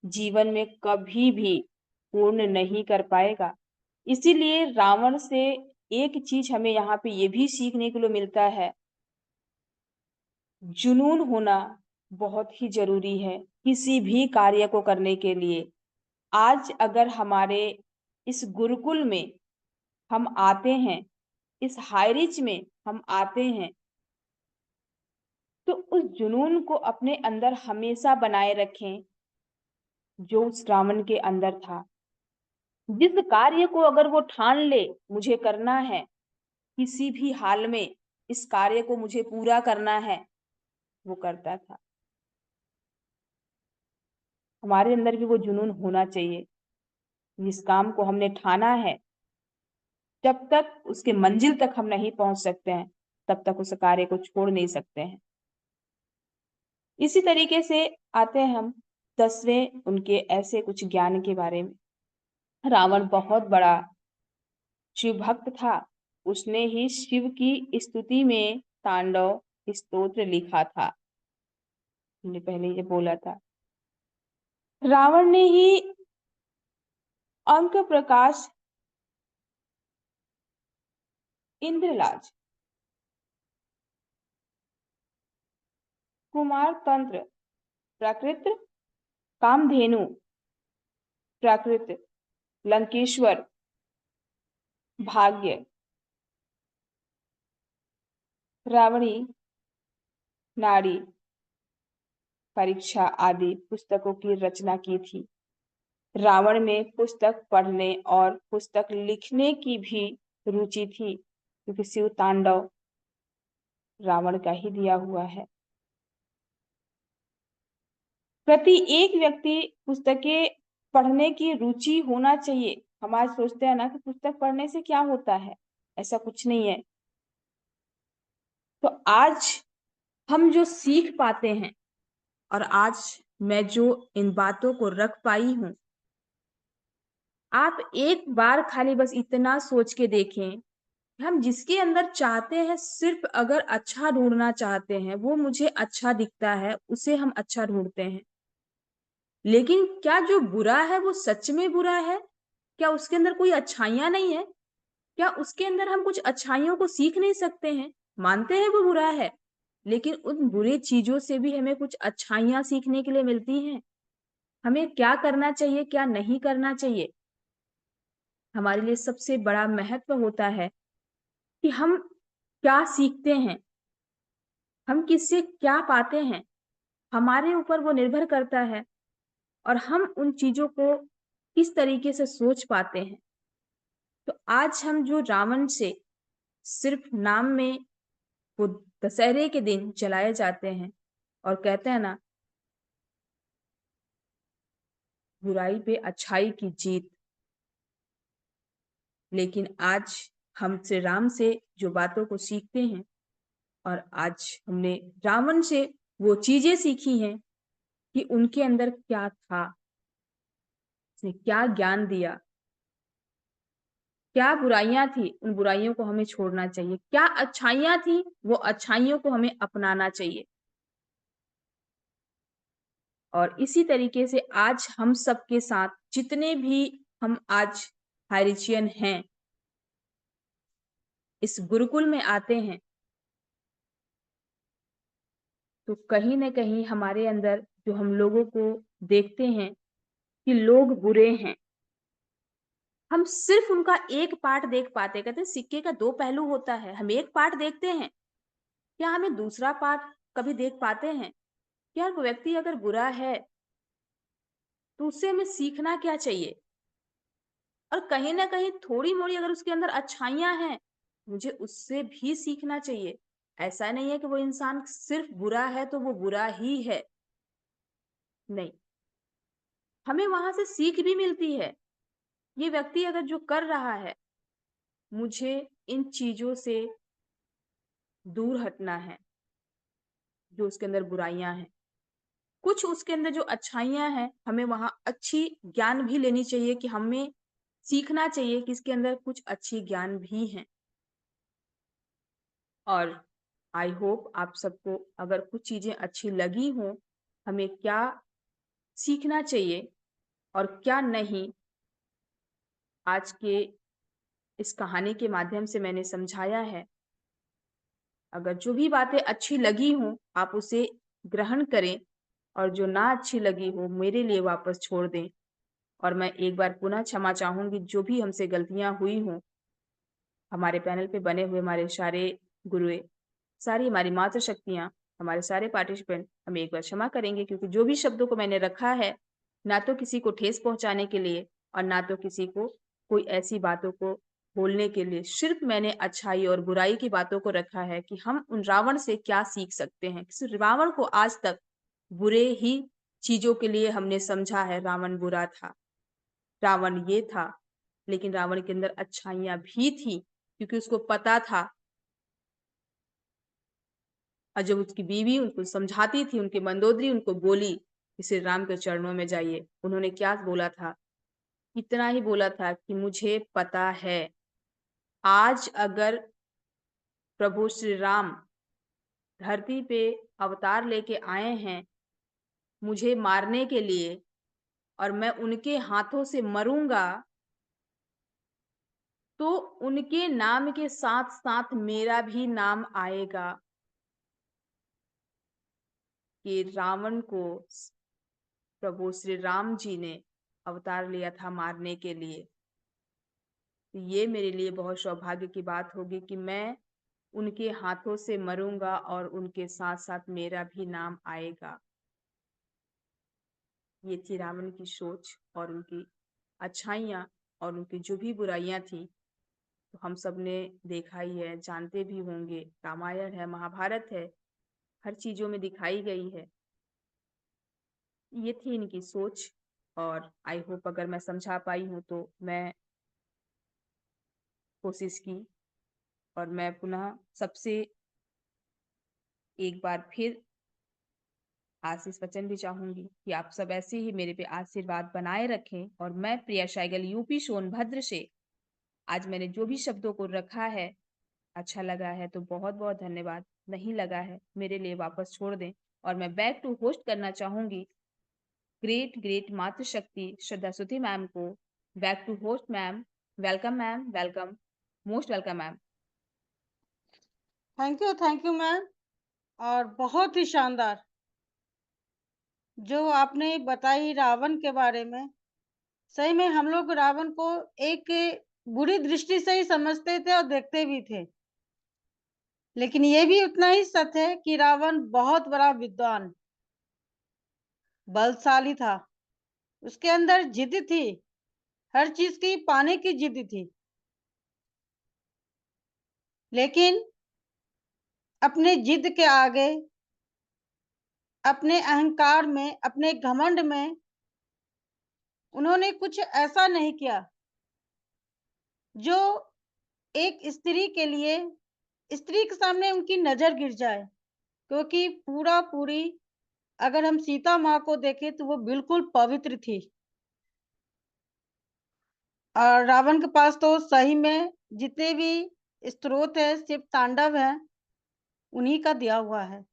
जीवन में कभी भी पूर्ण नहीं कर पाएगा। इसीलिए रावण से एक चीज हमें यहाँ पे ये भी सीखने के लिए मिलता है, जुनून होना बहुत ही जरूरी है किसी भी कार्य को करने के लिए। आज अगर हमारे इस गुरुकुल में हम आते हैं, इस हाईरिच में हम आते हैं, तो उस जुनून को अपने अंदर हमेशा बनाए रखें जो उस रावण के अंदर था। जिस कार्य को अगर वो ठान ले मुझे करना है, किसी भी हाल में इस कार्य को मुझे पूरा करना है, वो करता था। हमारे अंदर भी वो जुनून होना चाहिए। जिस काम को हमने ठाना है, जब तक उसके मंजिल तक हम नहीं पहुंच सकते हैं तब तक उस कार्य को छोड़ नहीं सकते हैं। इसी तरीके से आते हैं हम 10वें उनके ऐसे कुछ ज्ञान के बारे में। रावण बहुत बड़ा शिव भक्त था। उसने ही शिव की स्तुति में तांडव स्तोत्र लिखा था। हमने पहले ये बोला था। रावण ने ही अंक प्रकाश, इंद्रलाज, कुमार तंत्र, प्राकृत, कामधेनु, प्राकृत लंकेश्वर, भाग्य, रावणी, नारी, परीक्षा आदि पुस्तकों की रचना की थी। रावण में पुस्तक पढ़ने और पुस्तक लिखने की भी रुचि थी, क्योंकि शिव तांडव रावण का ही दिया हुआ है। प्रति एक व्यक्ति पुस्तकें पढ़ने की रुचि होना चाहिए। हम आज सोचते हैं ना कि पुस्तक पढ़ने से क्या होता है, ऐसा कुछ नहीं है। तो आज हम जो सीख पाते हैं, और आज मैं जो इन बातों को रख पाई हूं, आप एक बार खाली बस इतना सोच के देखें, हम जिसके अंदर चाहते हैं, सिर्फ अगर अच्छा ढूंढना चाहते हैं, वो मुझे अच्छा दिखता है, उसे हम अच्छा ढूंढते हैं। लेकिन क्या जो बुरा है वो सच में बुरा है? क्या उसके अंदर कोई अच्छाइयां नहीं है? क्या उसके अंदर हम कुछ अच्छाइयों को सीख नहीं सकते हैं? मानते हैं वो बुरा है, लेकिन उन बुरे चीजों से भी हमें कुछ अच्छाइयां सीखने के लिए मिलती हैं। हमें क्या करना चाहिए, क्या नहीं करना चाहिए, हमारे लिए सबसे बड़ा महत्व होता है कि हम क्या सीखते हैं, हम किससे क्या पाते हैं, हमारे ऊपर वो निर्भर करता है, और हम उन चीजों को किस तरीके से सोच पाते हैं। तो आज हम जो रावण से सिर्फ नाम में वो दशहरे के दिन जलाए जाते हैं, और कहते हैं ना, बुराई पे अच्छाई की जीत, लेकिन आज हम श्री राम से जो बातों को सीखते हैं, और आज हमने रावण से वो चीजें सीखी हैं कि उनके अंदर क्या था, उसने क्या ज्ञान दिया, क्या बुराइयां थी, उन बुराइयों को हमें छोड़ना चाहिए, क्या अच्छाइयां थी, वो अच्छाइयों को हमें अपनाना चाहिए। और इसी तरीके से आज हम सबके साथ जितने भी हम आज हाइरिचियन हैं, इस गुरुकुल में आते हैं, तो कहीं न कहीं हमारे अंदर जो हम लोगों को देखते हैं कि लोग बुरे हैं, हम सिर्फ उनका एक पार्ट देख पाते हैं। कहते हैं सिक्के का दो पहलू होता है, हम एक पार्ट देखते हैं, क्या हमें दूसरा पार्ट कभी देख पाते हैं? यार वो व्यक्ति अगर बुरा है, तो उससे हमें सीखना क्या चाहिए? और कहीं न कहीं थोड़ी-मोड़ी अगर उसके अंदर अच्छाइयाँ हैं, मुझे उससे भी सीखना चाहिए। ऐसा नहीं है कि वो इंसान सिर्फ बुरा है तो वो बुरा ही है, नहीं। हमें वहाँ से सीख भी मिलती है। ये व्यक्ति अगर जो कर रहा है, मुझे इन चीज़ों से दूर हटना है, जो उसके अंदर बुराइयाँ हैं। कुछ उसके अंदर जो अच्छाइयाँ हैं, हमें वहाँ अच्छी ज्ञान भी लेनी चाहिए, कि हमें सीखना चाहिए कि इसके अंदर कुछ अच्छी ज्ञान भी हैं। और आई होप आप सबको अगर कुछ चीज़ें अच्छी लगी हों, हमें क्या सीखना चाहिए और क्या नहीं, आज के इस कहानी के माध्यम से मैंने समझाया है। अगर जो भी बातें अच्छी लगी हों, आप उसे ग्रहण करें, और जो ना अच्छी लगी हो, मेरे लिए वापस छोड़ दें। और मैं एक बार पुनः क्षमा चाहूँगी, जो भी हमसे गलतियाँ हुई हों। हमारे पैनल पे बने हुए हमारे सारे गुरुए, सारी हमारी मातृशक्तियाँ, हमारे सारे पार्टिसिपेंट हमें एक बार क्षमा करेंगे, क्योंकि जो भी शब्दों को मैंने रखा है, ना तो किसी को ठेस पहुँचाने के लिए, और ना तो किसी को कोई ऐसी बातों को बोलने के लिए, सिर्फ मैंने अच्छाई और बुराई की बातों को रखा है कि हम उन रावण से क्या सीख सकते हैं। रावण को आज तक बुरे ही चीज़ों के लिए हमने समझा है, रावण बुरा था, रावण ये था, लेकिन रावण के अंदर अच्छाइयाँ भी थी, क्योंकि उसको पता था। और जब उसकी बीवी उनको समझाती थी, उनकी मंदोदरी उनको बोली कि श्री राम के चरणों में जाइए, उन्होंने क्या बोला था? इतना ही बोला था कि मुझे पता है, आज अगर प्रभु श्री राम धरती पे अवतार लेके आए हैं, मुझे मारने के लिए, और मैं उनके हाथों से मरूँगा, तो उनके नाम के साथ-साथ मेरा भी नाम आएगा। कि रावण को प्रभु श्री राम जी ने अवतार लिया था मारने के लिए। तो ये मेरे लिए बहुत सौभाग्य की बात होगी कि मैं उनके हाथों से मरूंगा और उनके साथ साथ मेरा भी नाम आएगा। ये थी रावण की सोच और उनकी अच्छाइयाँ और उनकी जो भी बुराइयां थी, तो हम सब ने देखा ही है, जानते भी होंगे। रामायण है, महाभारत है, हर चीजों में दिखाई गई है। ये थी इनकी सोच और आई होप अगर मैं समझा पाई हूँ तो मैं कोशिश की। और मैं पुनः सबसे एक बार फिर आशीष वचन भी चाहूंगी कि आप सब ऐसे ही मेरे पे आशीर्वाद बनाए रखें। और मैं प्रिया शाइगल यूपी सोनभद्र से आज मैंने जो भी शब्दों को रखा है, अच्छा लगा है तो बहुत बहुत धन्यवाद, नहीं लगा है मेरे लिए वापस छोड़ दें। और मैं बैक टू होस्ट करना चाहूंगी ग्रेट ग्रेट मातृशक्ति श्रद्धासुति मैम को। Back to host ma'am. Welcome ma'am, welcome, most welcome ma'am. Thank you ma'am. और बहुत ही शानदार जो आपने बताई रावण के बारे में। सही में हम लोग रावण को एक बुरी दृष्टि से ही समझते थे और देखते भी थे, लेकिन ये भी उतना ही सत्य है कि रावण बहुत बड़ा विद्वान, बलशाली था। उसके अंदर जिद थी, हर चीज की पाने की जिद थी, लेकिन अपने जिद के आगे, अपने अहंकार में, अपने घमंड में उन्होंने कुछ ऐसा नहीं किया जो एक स्त्री के लिए, स्त्री के सामने उनकी नजर गिर जाए। क्योंकि पूरा पूरी अगर हम सीता माँ को देखें तो वो बिल्कुल पवित्र थी, और रावण के पास तो सही में जितने भी स्त्रोत है, शिव तांडव है, उन्हीं का दिया हुआ है।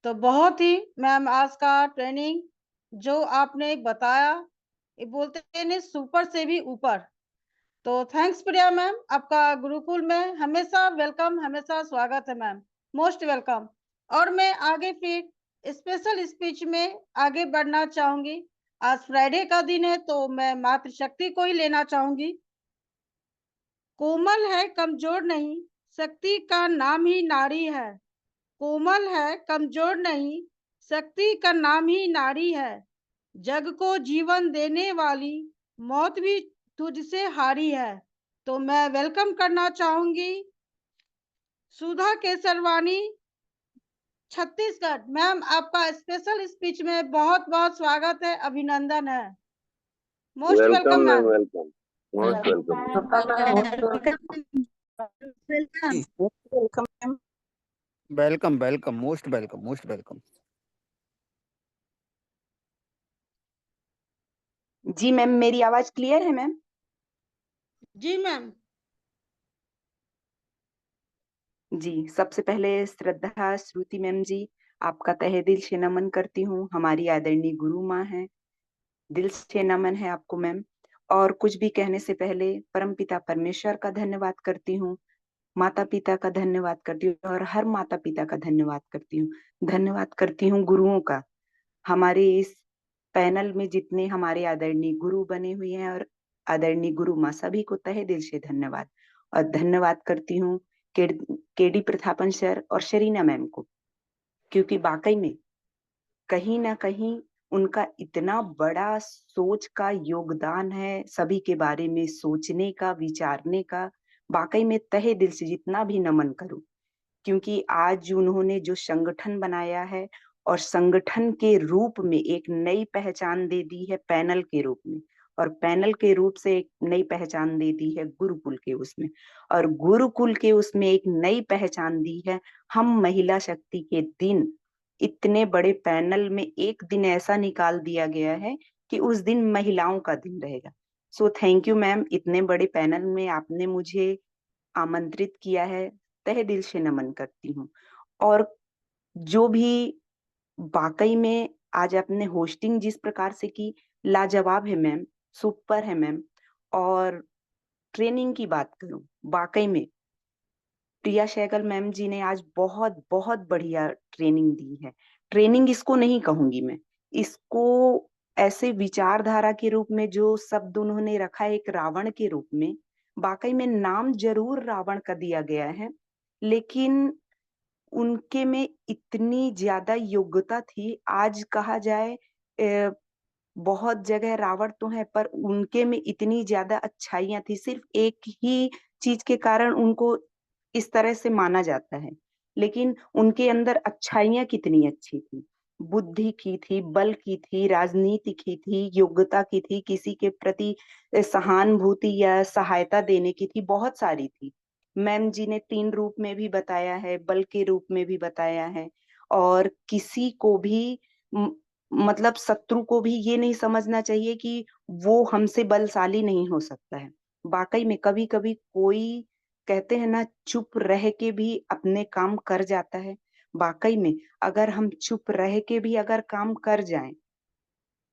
तो बहुत ही मैम आज का ट्रेनिंग जो आपने बताया, ये बोलते हैं सुपर से भी ऊपर। तो थैंक्स प्रिया मैम, आपका गुरुकुल में हमेशा वेलकम, हमेशा स्वागत है मैम, मोस्ट वेलकम। और मैं आगे फिर स्पेशल स्पीच में आगे बढ़ना चाहूंगी। आज फ्राइडे का दिन है तो मैं मातृशक्ति को ही लेना चाहूंगी। कोमल है, कमजोर नहीं, शक्ति का नाम ही नारी है। कोमल है, कमजोर नहीं, शक्ति का नाम ही नारी है। जग को जीवन देने वाली, मौत भी तुझसे हारी है। तो मैं वेलकम करना चाहूंगी सुधा केसरवानी, छत्तीसगढ़। मैम आपका स्पेशल स्पीच में बहुत बहुत स्वागत है, अभिनंदन है, most welcome welcome ma'am, ma'am. Welcome, most welcome. Welcome welcome, most welcome, most welcome. जी मैम, मेरी आवाज क्लियर है मैम? जी मैम। जी, सबसे पहले श्रद्धा श्रुति मैम जी, आपका तहे दिल से नमन करती हूँ। हमारी आदरणीय गुरु माँ है, दिल से नमन है आपको मैम। और कुछ भी कहने से पहले परमपिता परमेश्वर का धन्यवाद करती हूँ, माता पिता का धन्यवाद करती हूँ और हर माता पिता का धन्यवाद करती हूँ। धन्यवाद करती हूँ गुरुओं का। हमारे इस पैनल में जितने हमारे आदरणीय गुरु बने हुए हैं और आदरणीय गुरु माँ, सभी को तहे दिल से धन्यवाद। और धन्यवाद करती हूँ केडी प्रथापन सर और शरीना मैम को, क्योंकि वाकई में कहीं ना कहीं उनका इतना बड़ा सोच का योगदान है, सभी के बारे में सोचने का, विचारने का। वाकई में तहे दिल से जितना भी नमन करूं, क्योंकि आज उन्होंने जो संगठन बनाया है और संगठन के रूप में एक नई पहचान दे दी है पैनल के रूप में, और पैनल के रूप से एक नई पहचान दे दी है गुरुकुल के उसमें, और गुरुकुल के उसमें एक नई पहचान दी है हम महिला शक्ति के दिन। इतने बड़े पैनल में एक दिन ऐसा निकाल दिया गया है कि उस दिन महिलाओं का दिन रहेगा। सो थैंक यू मैम, इतने बड़े पैनल में आपने मुझे आमंत्रित किया है, तहे दिल से नमन करती हूँ। और जो भी वाकई में आज आपने होस्टिंग जिस प्रकार से की, लाजवाब है मैम, सुपर है मैम। और ट्रेनिंग की बात करूं, वाकई में प्रिया सहगल मैम जी ने आज बहुत बहुत बढ़िया ट्रेनिंग दी है। ट्रेनिंग इसको नहीं कहूंगी मैं, इसको ऐसे विचारधारा के रूप में जो शब्द उन्होंने रखा है एक रावण के रूप में, वाकई में नाम जरूर रावण का दिया गया है, लेकिन उनके में इतनी ज्यादा योग्यता थी। आज कहा जाए बहुत जगह रावण तो है, पर उनके में इतनी ज्यादा अच्छाइयां थी, सिर्फ एक ही चीज के कारण उनको इस तरह से माना जाता है, लेकिन उनके अंदर अच्छाइयां कितनी अच्छी थी। बुद्धि की थी, बल की थी, राजनीति की थी, योग्यता की थी, किसी के प्रति सहानुभूति या सहायता देने की थी, बहुत सारी थी। मैम जी ने 3 रूप में भी बताया है, बल के रूप में भी बताया है, और किसी को भी मतलब शत्रु को भी ये नहीं समझना चाहिए कि वो हमसे बलशाली नहीं हो सकता है। वाकई में कभी कभी कोई, कहते हैं ना, चुप रह के भी अपने काम कर जाता है। वाकई में अगर हम चुप रह के भी अगर काम कर जाएं,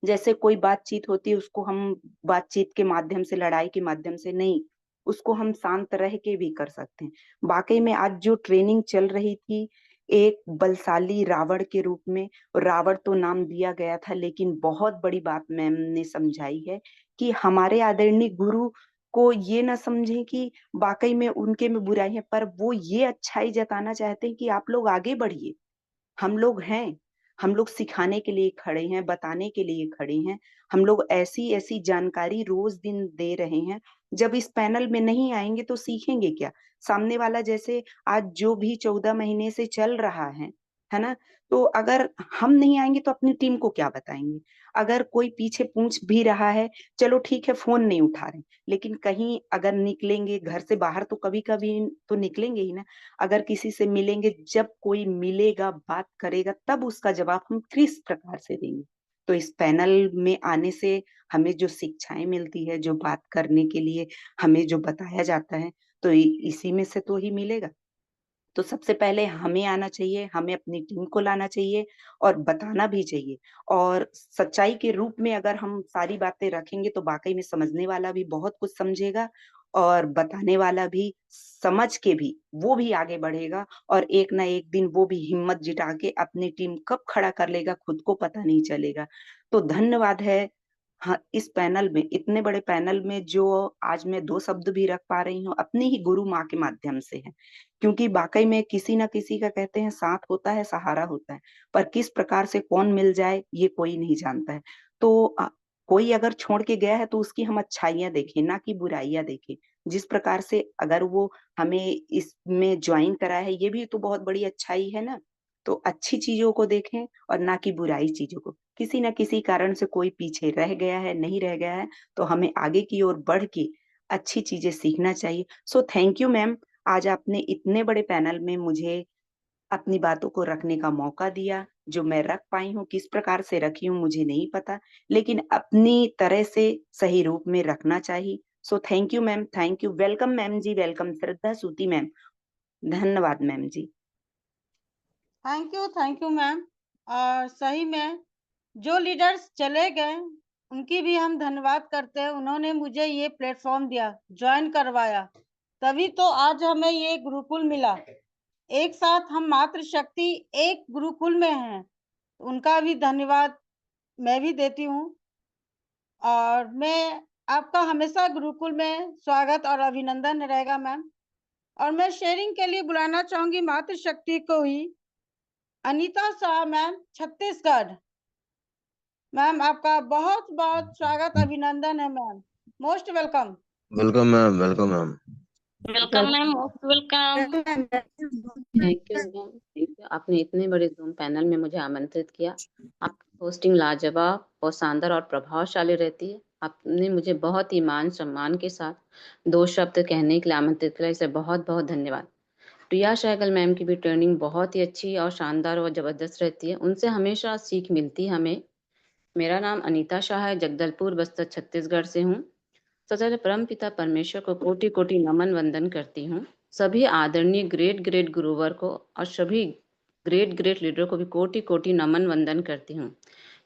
जैसे कोई बातचीत होती है उसको हम बातचीत के माध्यम से, लड़ाई के माध्यम से नहीं, उसको हम शांत रह के भी कर सकते हैं। वाकई में आज जो ट्रेनिंग चल रही थी एक बलशाली रावण के रूप में, रावण तो नाम दिया गया था, लेकिन बहुत बड़ी बात मैम ने समझाई है कि हमारे आदरणीय गुरु को ये ना समझें कि वाकई में उनके में बुराई है, पर वो ये अच्छाई जताना चाहते हैं कि आप लोग आगे बढ़िए, हम लोग हैं, हम लोग सिखाने के लिए खड़े हैं, बताने के लिए खड़े हैं, हम लोग ऐसी ऐसी जानकारी रोज दिन दे रहे हैं। जब इस पैनल में नहीं आएंगे तो सीखेंगे क्या? सामने वाला जैसे आज जो भी 14 महीने से चल रहा है ना, तो अगर हम नहीं आएंगे तो अपनी टीम को क्या बताएंगे? अगर कोई पीछे पूछ भी रहा है, चलो ठीक है फोन नहीं उठा रहे, लेकिन कहीं अगर निकलेंगे घर से बाहर तो कभी कभी तो निकलेंगे ही ना। अगर किसी से मिलेंगे, जब कोई मिलेगा बात करेगा तब उसका जवाब हम किस प्रकार से देंगे? तो इस पैनल में आने से हमें जो शिक्षाएं मिलती है, जो बात करने के लिए हमें जो बताया जाता है, तो इसी में से तो ही मिलेगा। तो सबसे पहले हमें आना चाहिए, हमें अपनी टीम को लाना चाहिए और बताना भी चाहिए, और सच्चाई के रूप में अगर हम सारी बातें रखेंगे तो वाकई में समझने वाला भी बहुत कुछ समझेगा, और बताने वाला भी समझ के भी वो भी आगे बढ़ेगा, और एक ना एक दिन वो भी हिम्मत जुटा के अपनी टीम कब खड़ा कर लेगा खुद को पता नहीं चलेगा। तो धन्यवाद है। हाँ, इस पैनल में, इतने बड़े पैनल में जो आज मैं 2 शब्द भी रख पा रही हूँ अपनी ही गुरु माँ के माध्यम से है, क्योंकि वाकई में किसी ना किसी का, कहते हैं, साथ होता है, सहारा होता है, पर किस प्रकार से कौन मिल जाए ये कोई नहीं जानता है। तो कोई अगर छोड़ के गया है तो उसकी हम अच्छाइयां देखें, ना कि बुराइयां देखें। जिस प्रकार से अगर वो हमें इसमें ज्वाइन करा है, ये भी तो बहुत बड़ी अच्छाई है ना। तो अच्छी चीजों को देखें और ना कि बुराई चीजों को। किसी ना किसी कारण से कोई पीछे रह गया है, नहीं रह गया है, तो हमें आगे की ओर बढ़ के अच्छी चीजें सीखना चाहिए। सो थैंक यू मैम, आज आपने इतने बड़े पैनल में मुझे अपनी बातों को रखने का मौका दिया। जो मैं रख पाई हूँ, किस प्रकार से रखी हूँ मुझे नहीं पता, लेकिन अपनी तरह से सही रूप में रखना चाहिए। So thank you ma'am, thank you. Welcome ma'am जी, वेलकम श्रद्धा सूती मैम, धन्यवाद मैम जी। Thank you ma'am. और सही में जो लीडर्स चले गए उनकी भी हम धन्यवाद करते हैं, उन्होंने मुझे ये प्लेटफॉर्म दिया, ज्वाइन करवाया, तभी तो आज हमें ये गुरुकुल मिला। एक साथ हम मातृशक्ति एक गुरुकुल में हैं, उनका भी धन्यवाद मैं भी देती हूँ। और मैं आपका हमेशा गुरुकुल में स्वागत और अभिनंदन रहेगा मैम। और मैं शेयरिंग के लिए बुलाना चाहूंगी मातृशक्ति को ही, अनीता शाह मैम, छत्तीसगढ़। मैम आपका बहुत बहुत स्वागत अभिनंदन है ma'am, most welcome. Welcome ma'am, welcome ma'am. Welcome ma'am, most welcome. Thank you ma'am, thank you. आपने इतने बड़े जूम पैनल में मुझे आमंत्रित किया। आपकी होस्टिंग लाजवाब और शानदार और प्रभावशाली रहती है। आपने मुझे बहुत ही मान सम्मान के साथ 2 शब्द कहने के लिए आमंत्रित किया, इसे बहुत बहुत धन्यवाद। प्रिया सहगल मैम की भी ट्रेनिंग बहुत ही अच्छी और शानदार और जबरदस्त रहती है, उनसे हमेशा सीख मिलती है हमें। मेरा नाम अनीता शाह है, जगदलपुर बस्तर छत्तीसगढ़ से हूँ। सदैव परम पिता परमेश्वर को कोटि कोटि नमन वंदन करती हूँ। सभी आदरणीय ग्रेट ग्रेट गुरुवर को और सभी ग्रेट ग्रेट लीडर को भी कोटि कोटि नमन वंदन करती हूँ।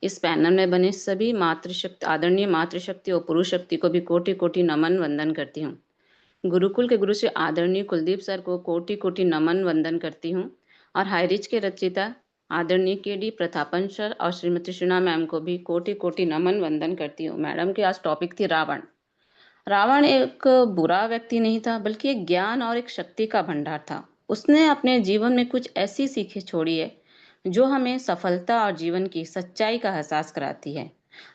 इस पैनल में बने सभी मातृशक्ति, आदरणीय मातृशक्ति और पुरुष शक्ति को भी कोटि कोटि नमन वंदन करती हूँ। गुरुकुल के गुरु से आदरणीय कुलदीप सर को कोटि कोटि नमन वंदन करती हूँ। और हाईरिच के रचयिता आदरणीय केडी प्रतापन सर और श्रीमती शीना मैम को भी कोटि कोटि नमन वंदन करती हूँ। मैडम की आज टॉपिक थी रावण। रावण एक बुरा व्यक्ति नहीं था, बल्कि एक ज्ञान और एक शक्ति का भंडार था। उसने अपने जीवन में कुछ ऐसी सीखें छोड़ी है जो हमें सफलता और जीवन की सच्चाई का एहसास कराती है।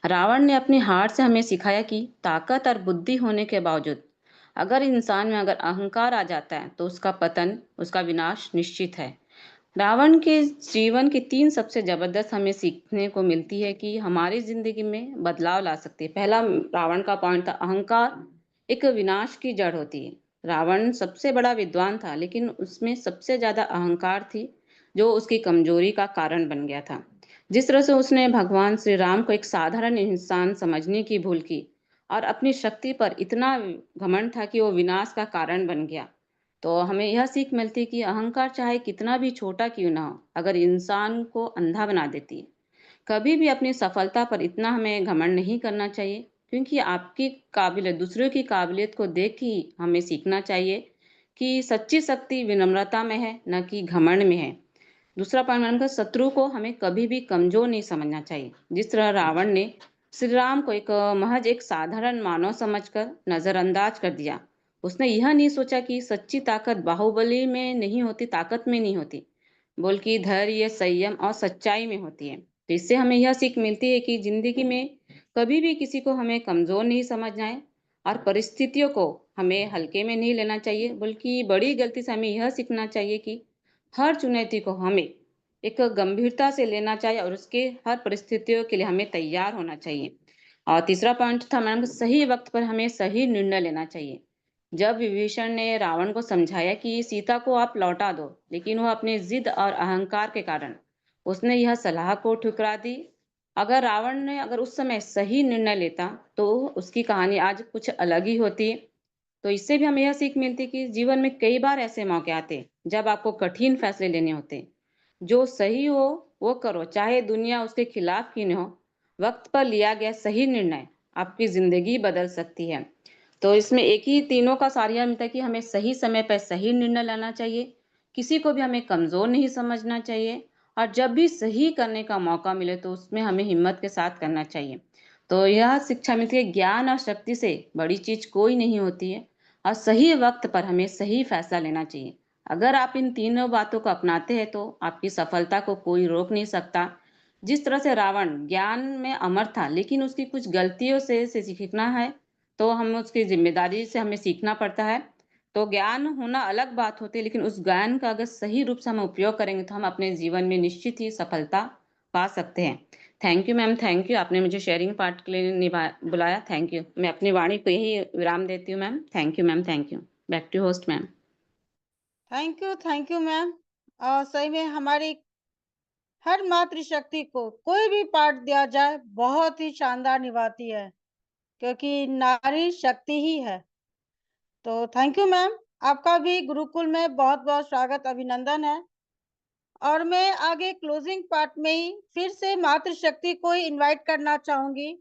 रावण ने अपनी हार से हमें सिखाया कि ताकत और बुद्धि होने के बावजूद अगर इंसान में अगर अहंकार आ जाता है तो उसका पतन, उसका विनाश निश्चित है। रावण के जीवन की 3 सबसे जबरदस्त हमें सीखने को मिलती है कि हमारी जिंदगी में बदलाव ला सकती है। पहला रावण का पॉइंट था अहंकार एक विनाश की जड़ होती है। रावण सबसे बड़ा विद्वान था, लेकिन उसमें सबसे ज्यादा अहंकार थी जो उसकी कमजोरी का कारण बन गया था। जिस तरह से उसने भगवान श्री राम को एक साधारण इंसान समझने की भूल की और अपनी शक्ति पर इतना घमंड था कि वो विनाश का कारण बन गया। तो हमें यह सीख मिलती है कि अहंकार चाहे कितना भी छोटा क्यों ना हो, अगर इंसान को अंधा बना देती है। कभी भी अपनी सफलता पर इतना हमें घमंड नहीं करना चाहिए, क्योंकि आपकी काबिलियत, दूसरों की काबिलियत को देख ही हमें सीखना चाहिए कि सच्ची शक्ति विनम्रता में है, न कि घमंड में है। दूसरा पॉइंट मैंने कहा, शत्रु को हमें कभी भी कमजोर नहीं समझना चाहिए। जिस तरह रावण ने श्री राम को महज एक साधारण मानव समझकर नजरअंदाज कर दिया। उसने यह नहीं सोचा कि सच्ची ताकत बाहुबली में नहीं होती, ताकत में नहीं होती, बल्कि धैर्य, संयम और सच्चाई में होती है। तो इससे हमें यह सीख मिलती है कि जिंदगी में कभी भी किसी को हमें कमजोर नहीं समझना है और परिस्थितियों को हमें हल्के में नहीं लेना चाहिए, बल्कि बड़ी गलती से हमें यह सीखना चाहिए कि हर चुनौती को हमें एक गंभीरता से लेना चाहिए और उसके हर परिस्थितियों के लिए हमें तैयार होना चाहिए। और तीसरा पॉइंट था मैडम, सही वक्त पर हमें सही निर्णय लेना चाहिए। जब विभीषण ने रावण को समझाया कि सीता को आप लौटा दो, लेकिन वह अपनी जिद और अहंकार के कारण उसने यह सलाह को ठुकरा दी। अगर रावण ने उस समय सही निर्णय लेता तो उसकी कहानी आज कुछ अलग ही होती। तो इससे भी हमें यह सीख मिलती कि जीवन में कई बार ऐसे मौके आते जब आपको कठिन फैसले लेने होते। जो सही हो वो करो, चाहे दुनिया उसके खिलाफ क्यों न हो। वक्त पर लिया गया सही निर्णय आपकी जिंदगी बदल सकती है। तो इसमें एक ही तीनों का सारिया मिलता है कि हमें सही समय पर सही निर्णय लेना चाहिए, किसी को भी हमें कमजोर नहीं समझना चाहिए, और जब भी सही करने का मौका मिले तो उसमें हमें हिम्मत के साथ करना चाहिए। तो यह शिक्षा मिलती है, ज्ञान और शक्ति से बड़ी चीज कोई नहीं होती है, और सही वक्त पर हमें सही फैसला लेना चाहिए। अगर आप इन तीनों बातों को अपनाते हैं तो आपकी सफलता को कोई रोक नहीं सकता। जिस तरह से रावण ज्ञान में अमर था, लेकिन उसकी कुछ गलतियों से सीखना है, तो हम उसकी जिम्मेदारी से हमें सीखना पड़ता है। तो ज्ञान होना अलग बात होती है, लेकिन उस ज्ञान का अगर सही रूप से हम उपयोग करेंगे तो हम अपने जीवन में निश्चित ही सफलता पा सकते हैं। Thank you ma'am, thank you, आपने मुझे शेयरिंग पार्ट के लिए बुलाया। Thank you. मैं अपनी वाणी को यही विराम देती हूँ ma'am. Thank you ma'am, thank you. Back to host ma'am. Thank you ma'am. सही में हमारी हर मातृशक्ति को कोई भी पाठ दिया जाए बहुत ही शानदार निभाती है, क्योंकि नारी शक्ति ही है। तो थैंक यू मैम। आपका भी गुरुकुल में बहुत बहुत स्वागत, अभिनंदन है। और मैं आगे क्लोजिंग पार्ट में ही फिर से मातृशक्ति को ही इनवाइट करना चाहूंगी।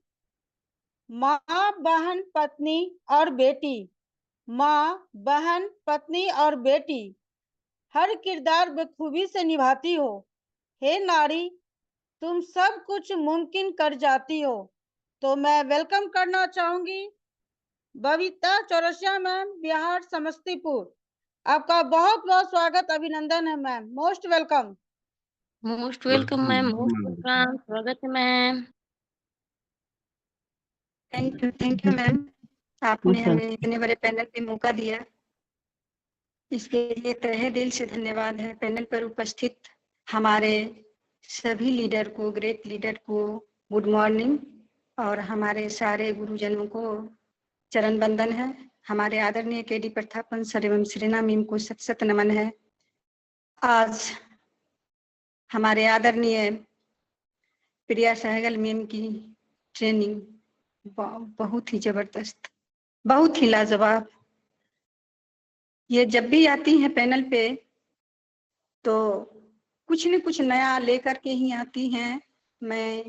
माँ, बहन, पत्नी और बेटी, माँ, बहन, पत्नी और बेटी हर किरदार बखूबी से निभाती हो। हे नारी, तुम सब कुछ मुमकिन कर जाती हो। तो मैं वेलकम करना चाहूंगी बबीता चौरसिया मैम, बिहार समस्तीपुर। आपका बहुत बहुत स्वागत, अभिनंदन है ma'am, most welcome. Most welcome ma'am, most welcome, स्वागत है मैम। थैंक यू मैम, आपने हमें इतने बड़े पैनल में मौका दिया, इसके लिए तहे दिल से धन्यवाद है। पैनल पर उपस्थित हमारे सभी लीडर को, ग्रेट लीडर को गुड मॉर्निंग, और हमारे सारे गुरुजनों को चरण वंदन है। हमारे आदरणीय केडी प्रतापन सर एवं शीना मैम को शत शत नमन है। आज हमारे आदरणीय प्रिया सहगल मैम की ट्रेनिंग बहुत ही जबरदस्त, बहुत ही लाजवाब। ये जब भी आती हैं पैनल पे तो कुछ न कुछ नया लेकर के ही आती हैं। मैं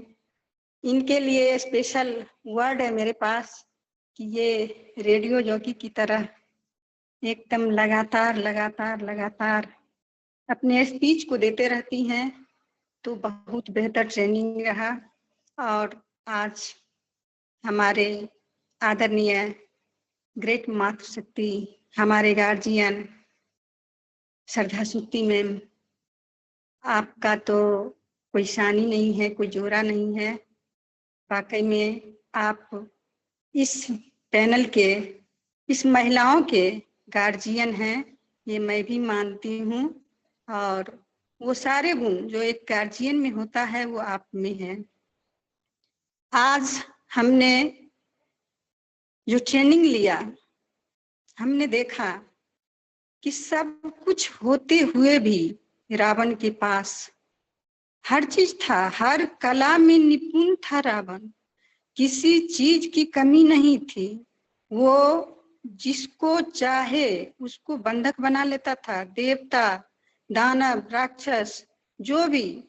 इनके लिए स्पेशल वर्ड है मेरे पास कि ये रेडियो जॉकी की तरह एकदम लगातार लगातार लगातार अपने स्पीच को देते रहती हैं। तो बहुत बेहतर ट्रेनिंग रहा। और आज हमारे आदरणीय ग्रेट मातृशक्ति हमारे गार्जियन श्रद्धा सुक्ति मैम, आपका तो कोई शानी नहीं है, कोई जोरा नहीं है। वाकई में आप इस पैनल के, इस महिलाओं के गार्जियन हैं, ये मैं भी मानती हूँ। और वो सारे गुण जो एक गार्जियन में होता है वो आप में है। आज हमने जो ट्रेनिंग लिया, हमने देखा कि सब कुछ होते हुए भी रावण के पास हर चीज था, हर कला में निपुण था रावण, किसी चीज की कमी नहीं थी। वो जिसको चाहे उसको बंधक बना लेता था, देवता, दानव, राक्षस, जो भी।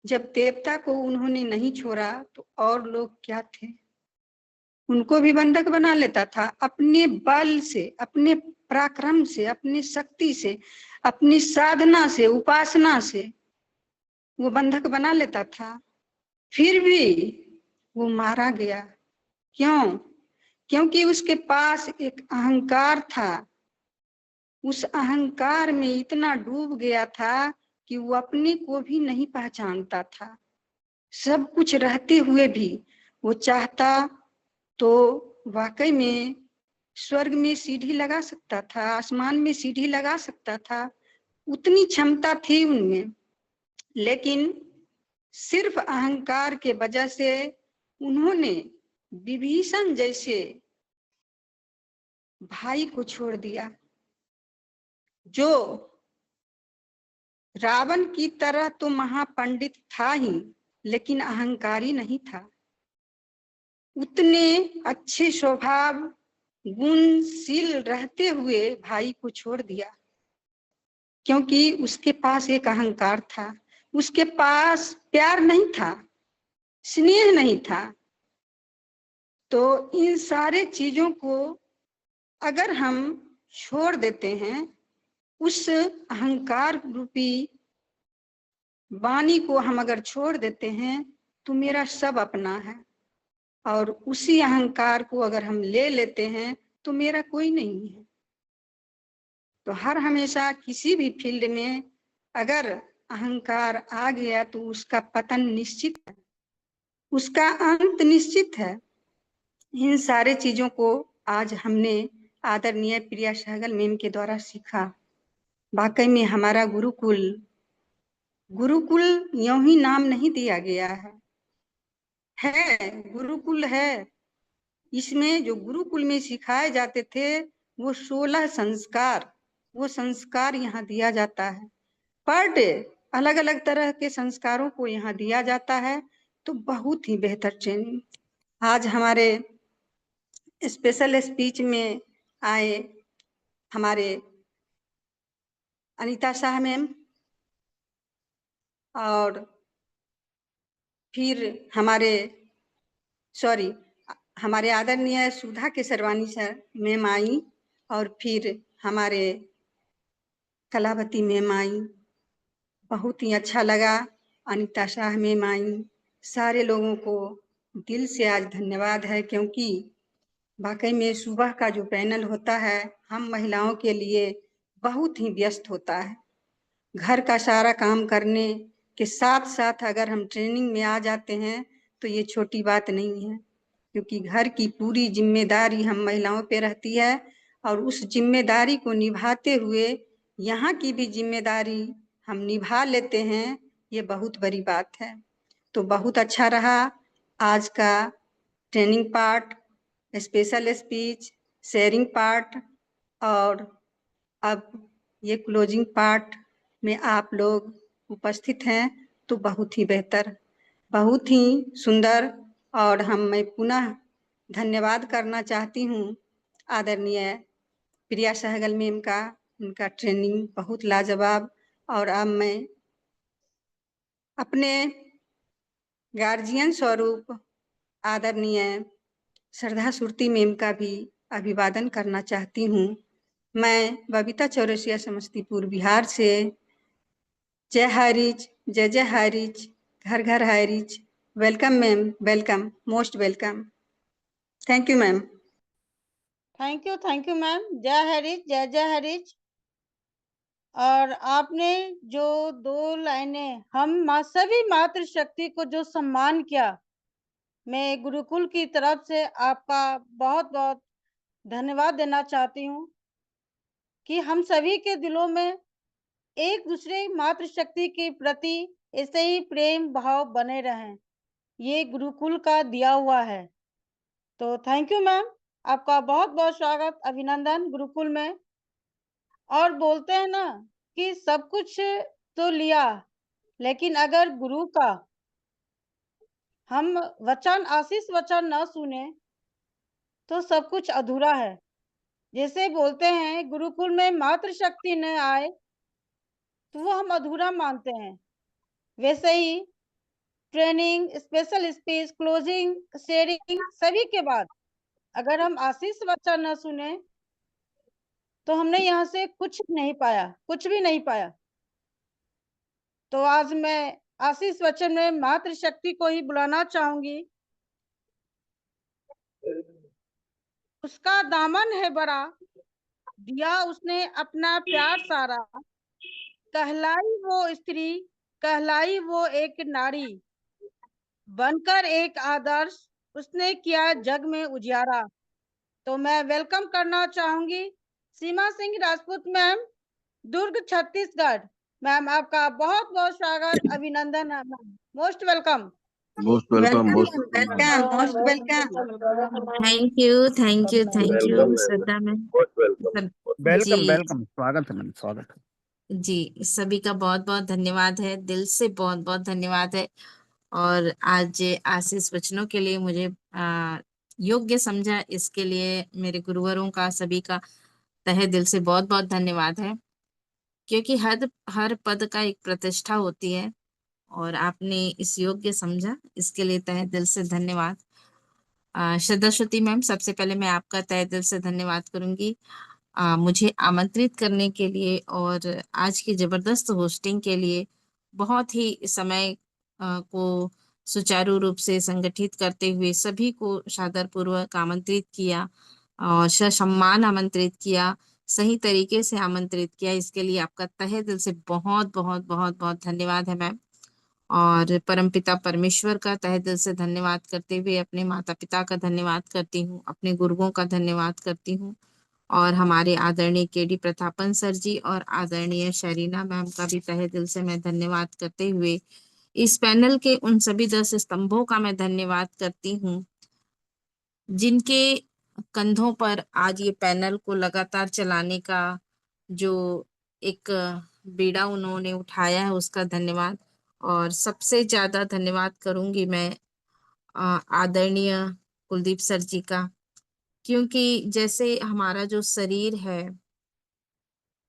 जब देवता को उन्होंने नहीं छोड़ा तो और लोग क्या थे, उनको भी बंधक बना लेता था। अपने बल से, अपने पराक्रम से, अपनी शक्ति से, अपनी साधना से, उपासना से वो बंधक बना लेता था। फिर भी वो मारा गया। क्यों? क्योंकि उसके पास एक अहंकार था। उस अहंकार में इतना डूब गया था कि वो अपने को भी नहीं पहचानता था। सब कुछ रहते हुए भी वो चाहता तो वाकई में स्वर्ग में सीढ़ी लगा सकता था, आसमान में सीढ़ी लगा सकता था, उतनी क्षमता थी उनमें। लेकिन सिर्फ अहंकार के वजह से उन्होंने विभीषण जैसे भाई को छोड़ दिया, जो रावण की तरह तो महापंडित था ही, लेकिन अहंकारी नहीं था। उतने अच्छे स्वभाव गुणशील रहते हुए भाई को छोड़ दिया, क्योंकि उसके पास एक अहंकार था। उसके पास प्यार नहीं था, स्नेह नहीं था। तो इन सारे चीजों को अगर हम छोड़ देते हैं, उस अहंकार रूपी वाणी को हम अगर छोड़ देते हैं, तो मेरा सब अपना है। और उसी अहंकार को अगर हम ले लेते हैं तो मेरा कोई नहीं है। तो हर हमेशा किसी भी फील्ड में अगर अहंकार आ गया तो उसका पतन निश्चित है, उसका अंत निश्चित है। इन सारे चीजों को आज हमने आदरणीय प्रिया सहगल मैम के द्वारा सीखा। वाकई में हमारा गुरुकुल यूं ही नाम नहीं दिया गया है गुरुकुल है। इसमें जो गुरुकुल में सिखाए जाते थे वो 16 संस्कार, वो संस्कार यहाँ दिया जाता है। पर डे अलग अलग तरह के संस्कारों को यहाँ दिया जाता है। तो बहुत ही बेहतर ट्रेनिंग। आज हमारे स्पेशल स्पीच में आए हमारे अनीता शाह मैम, और फिर हमारे आदरणीय सुधा केसरवानी सर मैम आई, और फिर हमारे कलावती मैम आई। बहुत ही अच्छा लगा। अनीता शाह मैम आई। सारे लोगों को दिल से आज धन्यवाद है, क्योंकि वाकई में सुबह का जो पैनल होता है हम महिलाओं के लिए बहुत ही व्यस्त होता है। घर का सारा काम करने के साथ साथ अगर हम ट्रेनिंग में आ जाते हैं तो ये छोटी बात नहीं है, क्योंकि घर की पूरी जिम्मेदारी हम महिलाओं पे रहती है। और उस जिम्मेदारी को निभाते हुए यहाँ की भी जिम्मेदारी हम निभा लेते हैं, ये बहुत बड़ी बात है। तो बहुत अच्छा रहा आज का training part, special speech, sharing part, और अब ये क्लोजिंग पार्ट में आप लोग उपस्थित हैं, तो बहुत ही बेहतर, बहुत ही सुंदर। और मैं पुनः धन्यवाद करना चाहती हूँ आदरणीय प्रिया सहगल मैम का। उनका ट्रेनिंग बहुत लाजवाब। और अब मैं अपने गार्जियन स्वरूप आदरणीय श्रद्धा सुरती मैम का भी अभिवादन करना चाहती हूँ। मैं बबीता चौरसिया समस्तीपुर बिहार से। जय हरिज, जय जय हाई रिच, घर घर high rich. Welcome ma'am, welcome, most welcome. Thank you ma'am. Thank you ma'am. जय हरीश, जय जय हरीश। और आपने जो 2 लाइनें सभी मातृशक्ति को जो सम्मान किया, मैं गुरुकुल की तरफ से आपका बहुत-बहुत धन्यवाद देना चाहती हूँ कि हम सभी के दिलों में एक-दूसरे मातृशक्ति के प्रति ऐसे ही प्रेम भाव बने रहें। ये गुरुकुल का दिया हुआ है। तो थैंक यू मैम। आपका बहुत-बहुत स्वागत, अभिनंदन गुरुकुल में। और बोलते हैं ना कि सब कुछ तो लिया, लेकिन अगर गुरु का हम आशीष वचन न सुने, तो सब कुछ अधूरा है। जैसे बोलते हैं गुरुकुल में मातृशक्ति न आए, तो वो हम अधूरा मानते हैं। वैसे ही training, special speech, closing, sharing सभी के बाद अगर हम आशीष वचन न सुने, तो हमने यहाँ से कुछ नहीं पाया, कुछ भी नहीं पाया। तो आज मैं आशीष वचन में मातृशक्ति को ही बुलाना चाहूंगी। उसका दामन है बड़ा, दिया उसने अपना प्यार सारा, कहलाई वो स्त्री, कहलाई वो एक नारी, बनकर एक आदर्श उसने किया जग में उजियारा। तो मैं वेलकम करना चाहूंगी सीमा सिंह राजपूत मैम, दुर्ग छत्तीसगढ़। मैम आपका बहुत बहुत स्वागत, अभिनंदन है ma'am, most welcome. Most welcome, most welcome, welcome, most welcome. Thank you, thank you, thank you welcome, Shraddha ma'am. most welcome. Welcome जी वेलकम, स्वागत है मैम, स्वागत है। जी, सभी का बहुत बहुत धन्यवाद है, दिल से बहुत बहुत धन्यवाद है। और आज आशीष वचनों के लिए मुझे योग्य समझा, इसके लिए मेरे गुरुवरों का सभी का तहे दिल से बहुत बहुत धन्यवाद है। क्योंकि हर पद का एक प्रतिष्ठा होती है, और आपने इस योग्य समझा, इसके लिए तहे दिल से धन्यवाद। श्रद्धा श्रुति मैम, सबसे पहले मैं आपका तहे दिल से धन्यवाद करूंगी मुझे आमंत्रित करने के लिए, और आज की जबरदस्त होस्टिंग के लिए। बहुत ही समय को सुचारू रूप से संगठित करते हुए सभी को सादर पूर्वक आमंत्रित किया और ससम्मान आमंत्रित किया, सही तरीके से आमंत्रित किया। इसके लिए आपका तहे दिल से बहुत बहुत बहुत बहुत धन्यवाद है मैम। और परमपिता परमेश्वर का तहे दिल से धन्यवाद करते हुए अपने माता पिता का धन्यवाद करती हूँ, अपने गुरुओं का धन्यवाद करती हूँ, और हमारे आदरणीय केडी प्रतापन सर जी और आदरणीय शरीना मैम का भी तहे दिल से मैं धन्यवाद करते हुए इस पैनल के उन सभी 10 स्तंभों का मैं धन्यवाद करती हूँ, जिनके कंधों पर आज ये पैनल को लगातार चलाने का जो एक बीड़ा उन्होंने उठाया है, उसका धन्यवाद। और सबसे ज्यादा धन्यवाद करूंगी मैं आदरणीय कुलदीप सर जी का, क्योंकि जैसे हमारा जो शरीर है,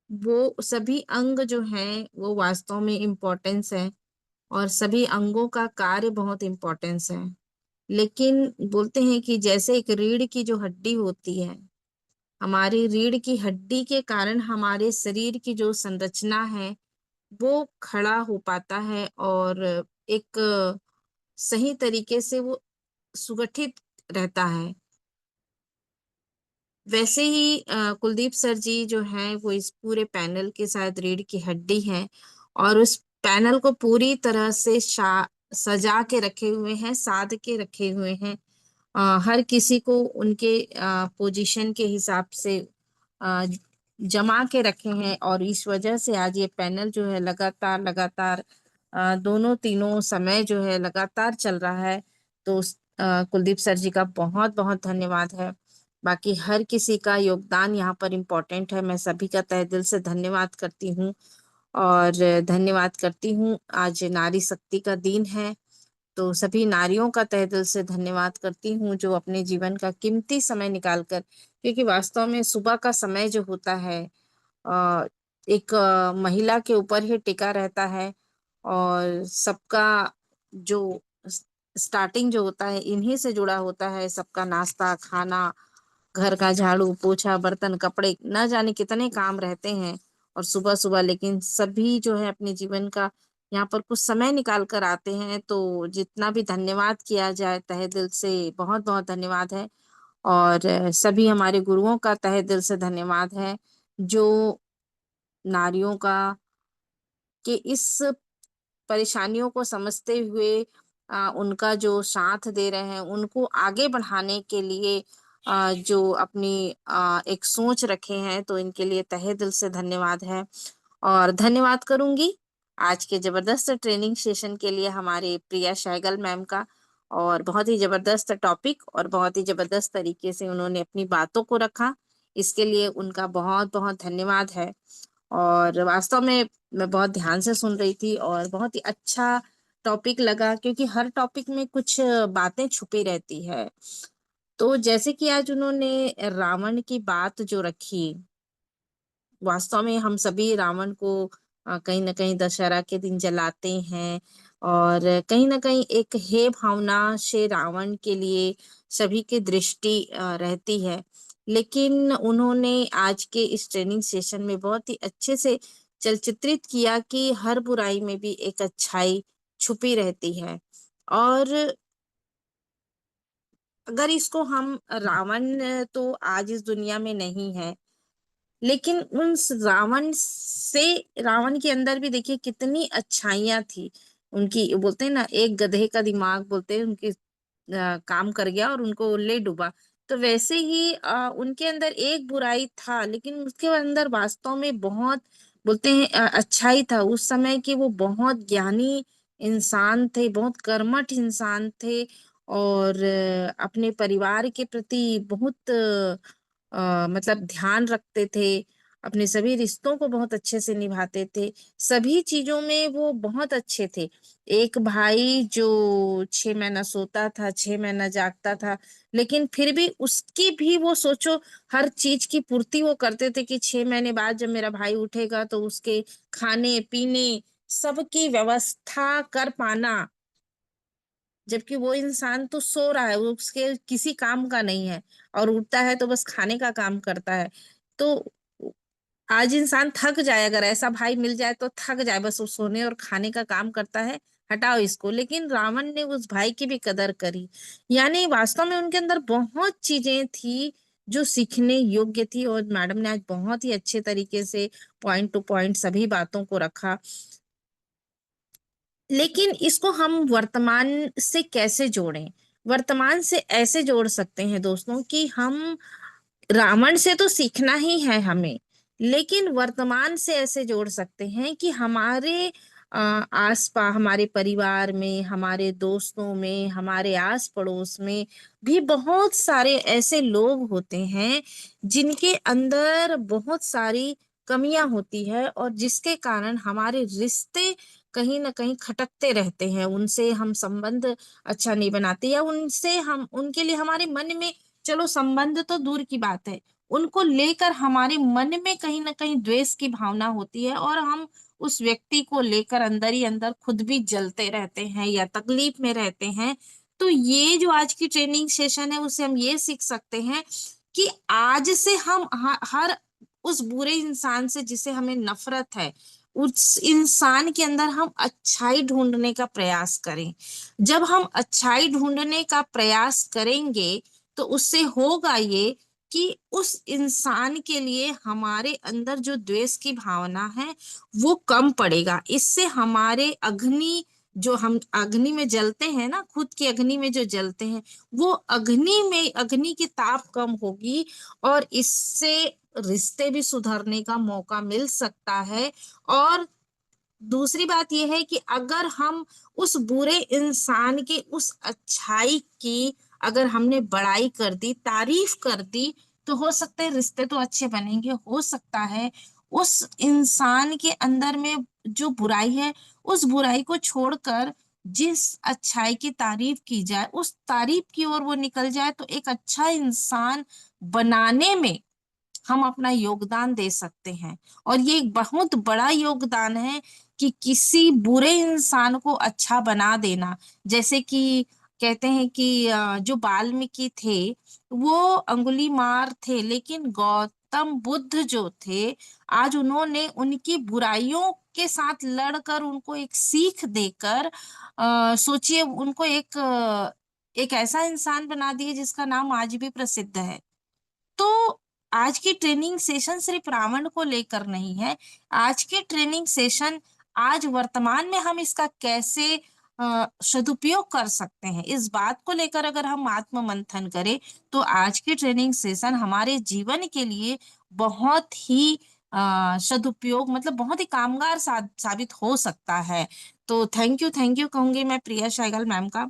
वो सभी अंग जो हैं वो वास्तव में इम्पोर्टेंस है, और सभी अंगों का कार्य बहुत इम्पोर्टेंस है। लेकिन बोलते हैं कि जैसे एक रीढ़ की जो हड्डी होती है, हमारी रीढ़ की हड्डी के कारण हमारे शरीर की जो संरचना है वो खड़ा हो पाता है, और एक सही तरीके से वो सुगठित रहता है। वैसे ही कुलदीप सर जी जो हैं वो इस पूरे पैनल के साथ रीढ़ की हड्डी हैं, और उस पैनल को पूरी तरह से सजा के रखे हुए हैं, साध के रखे हुए हैं। हर किसी को उनके पोजीशन के हिसाब से जमा के रखे हैं, और इस वजह से आज ये पैनल जो है लगातार लगातार दोनों तीनों समय जो है लगातार चल रहा है। तो कुलदीप सर जी का बहुत बहुत धन्यवाद है। बाकी हर किसी का योगदान यहाँ पर इम्पोर्टेंट है। मैं सभी का तहे दिल से धन्यवाद करती हूँ, और धन्यवाद करती हूँ। आज नारी शक्ति का दिन है, तो सभी नारियों का तहे दिल से धन्यवाद करती हूँ जो अपने जीवन का कीमती समय निकालकर, क्योंकि वास्तव में सुबह का समय जो होता है एक महिला के ऊपर ही टिका रहता है, और सबका जो स्टार्टिंग जो होता है इन्हीं से जुड़ा होता है। सबका नाश्ता खाना, घर का झाड़ू पोछा, बर्तन कपड़े, न जाने कितने काम रहते हैं और सुबह सुबह, लेकिन सभी जो है अपने जीवन का यहाँ पर कुछ समय निकाल कर आते हैं, तो जितना भी धन्यवाद किया जाए तहे दिल से बहुत बहुत धन्यवाद है। और सभी हमारे गुरुओं का तहे दिल से धन्यवाद है, जो नारियों का के इस परेशानियों को समझते हुए उनका जो साथ दे रहे हैं, उनको आगे बढ़ाने के लिए जो अपनी एक सोच रखे हैं, तो इनके लिए तहे दिल से धन्यवाद है। और धन्यवाद करूंगी आज के जबरदस्त ट्रेनिंग सेशन के लिए हमारे प्रिया सहगल मैम का। और बहुत ही जबरदस्त टॉपिक और बहुत ही जबरदस्त तरीके से उन्होंने अपनी बातों को रखा, इसके लिए उनका बहुत बहुत धन्यवाद है। और वास्तव में मैं बहुत ध्यान से सुन रही थी और बहुत ही अच्छा टॉपिक लगा, क्योंकि हर टॉपिक में कुछ बातें छुपी रहती है। तो जैसे कि आज उन्होंने रावण की बात जो रखी, वास्तव में हम सभी रावण को कहीं ना कहीं दशहरा के दिन जलाते हैं, और कहीं ना कहीं एक हे भावना से रावण के लिए सभी की दृष्टि रहती है। लेकिन उन्होंने आज के इस ट्रेनिंग सेशन में बहुत ही अच्छे से चलचित्रित किया कि हर बुराई में भी एक अच्छाई छुपी रहती है। और अगर इसको हम रावण तो आज इस दुनिया में नहीं है, लेकिन उस रावण के अंदर भी देखिए कितनी अच्छाइयां थी उनकी। बोलते हैं ना, एक गधे का दिमाग बोलते हैं उनकी काम कर गया और उनको ले डूबा। तो वैसे ही उनके अंदर एक बुराई था, लेकिन उसके अंदर वास्तव में बहुत बोलते हैं अच्छाई था। उस समय के वो बहुत ज्ञानी इंसान थे, बहुत कर्मठ इंसान थे, और अपने परिवार के प्रति बहुत मतलब ध्यान रखते थे, अपने सभी रिश्तों को बहुत अच्छे से निभाते थे, सभी चीजों में वो बहुत अच्छे थे। एक भाई जो 6 महीना सोता था, 6 महीना जागता था, लेकिन फिर भी उसकी भी वो सोचो हर चीज की पूर्ति वो करते थे कि 6 महीने बाद जब मेरा भाई उठेगा तो उसके खाने पीने सबकी व्यवस्था कर पाना। जबकि वो इंसान तो सो रहा है, वो उसके किसी काम का नहीं है, और उठता है तो बस खाने का काम करता है। तो आज इंसान थक जाए, अगर ऐसा भाई मिल जाए तो थक जाए, बस वो सोने और खाने का काम करता है, हटाओ इसको। लेकिन रावण ने उस भाई की भी कदर करी। यानी वास्तव में उनके अंदर बहुत चीजें थी जो सीखने योग्य थी, और मैडम ने आज बहुत ही अच्छे तरीके से पॉइंट टू पॉइंट सभी बातों को रखा। लेकिन इसको हम वर्तमान से कैसे जोड़ें? वर्तमान से ऐसे जोड़ सकते हैं दोस्तों कि हम रावण से तो सीखना ही है हमें, लेकिन वर्तमान से ऐसे जोड़ सकते हैं कि हमारे आसपास, हमारे परिवार में, हमारे दोस्तों में, हमारे आस पड़ोस में भी बहुत सारे ऐसे लोग होते हैं जिनके अंदर बहुत सारी कमियां होती है, और जिसके कारण हमारे रिश्ते कहीं ना कहीं खटकते रहते हैं, उनसे हम संबंध अच्छा नहीं बनाते, या उनसे हम उनके लिए हमारे मन में, चलो संबंध तो दूर की बात है, उनको लेकर हमारे मन में कहीं ना कहीं द्वेष की भावना होती है, और हम उस व्यक्ति को लेकर अंदर ही अंदर खुद भी जलते रहते हैं या तकलीफ में रहते हैं। तो ये जो आज की ट्रेनिंग सेशन है, उससे हम ये सीख सकते हैं कि आज से हम हर उस बुरे इंसान से जिसे हमें नफरत है, उस इंसान के अंदर हम अच्छाई ढूंढने का प्रयास करें। जब हम अच्छाई ढूंढने का प्रयास करेंगे तो उससे होगा ये कि उस इंसान के लिए हमारे अंदर जो द्वेष की भावना है वो कम पड़ेगा। इससे हमारे अग्नि, जो हम अग्नि में जलते हैं ना, खुद की अग्नि में जो जलते हैं, वो अग्नि की ताप कम होगी, और इससे रिश्ते भी सुधरने का मौका मिल सकता है। और दूसरी बात यह है कि अगर हम उस बुरे इंसान के उस अच्छाई की अगर हमने बड़ाई कर दी, तारीफ कर दी, तो हो सकता है रिश्ते तो अच्छे बनेंगे। हो सकता है उस इंसान के अंदर में जो बुराई है, उस बुराई को छोड़कर जिस अच्छाई की तारीफ की जाए, उस तारीफ की ओर वो निकल जाए, तो एक अच्छा इंसान बनाने में हम अपना योगदान दे सकते हैं। और ये एक बहुत बड़ा योगदान है कि किसी बुरे इंसान को अच्छा बना देना। जैसे कि कहते हैं कि जो वाल्मीकि थे वो अंगुलीमार थे, लेकिन गौतम बुद्ध जो थे, आज उन्होंने उनकी बुराइयों के साथ लड़कर उनको एक सीख देकर सोचिए उनको एक ऐसा इंसान बना दिए जिसका नाम आज भी प्रसिद्ध है। तो आज की ट्रेनिंग सेशन सिर्फ रावण को लेकर नहीं है, आज की ट्रेनिंग सेशन आज वर्तमान में हम इसका कैसे सदुपयोग कर सकते हैं, इस बात को लेकर अगर हम आत्म मंथन करें तो आज की ट्रेनिंग सेशन हमारे जीवन के लिए बहुत ही सदुपयोग मतलब बहुत ही कामगार साबित हो सकता है। तो थैंक यू कहूंगी मैं प्रिया सहगल मैम का।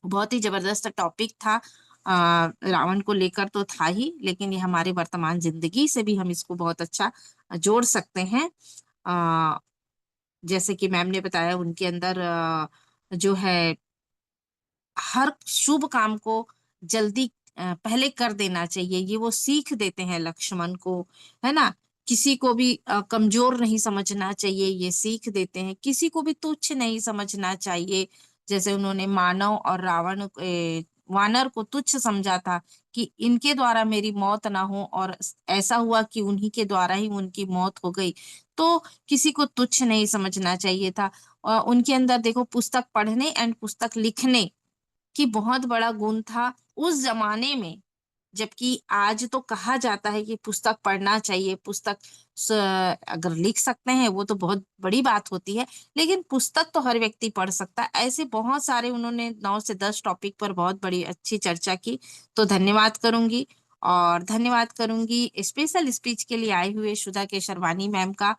बहुत ही जबरदस्त टॉपिक था, रावण को लेकर तो था ही, लेकिन ये हमारे वर्तमान जिंदगी से भी हम इसको बहुत अच्छा जोड़ सकते हैं। जैसे कि मैम ने बताया उनके अंदर जो है हर शुभ काम को जल्दी पहले कर देना चाहिए, ये वो सीख देते हैं लक्ष्मण को, है ना। किसी को भी कमजोर नहीं समझना चाहिए, ये सीख देते हैं। किसी को भी तुच्छ नहीं समझना चाहिए, जैसे उन्होंने मानव और वानर को तुच्छ समझा था कि इनके द्वारा मेरी मौत ना हो, और ऐसा हुआ कि उन्हीं के द्वारा ही उनकी मौत हो गई। तो किसी को तुच्छ नहीं समझना चाहिए था। उनके अंदर देखो पुस्तक पढ़ने एंड पुस्तक लिखने की बहुत बड़ा गुण था उस जमाने में, जबकि आज तो कहा जाता है कि पुस्तक पढ़ना चाहिए, पुस्तक अगर लिख सकते हैं वो तो बहुत बड़ी बात होती है, लेकिन पुस्तक तो हर व्यक्ति पढ़ सकता है। ऐसे बहुत सारे उन्होंने 9 से 10 टॉपिक पर बहुत बड़ी अच्छी चर्चा की। तो धन्यवाद करूंगी, और धन्यवाद करूंगी स्पेशल स्पीच के लिए आए हुए सुधा केशरवानी मैम का।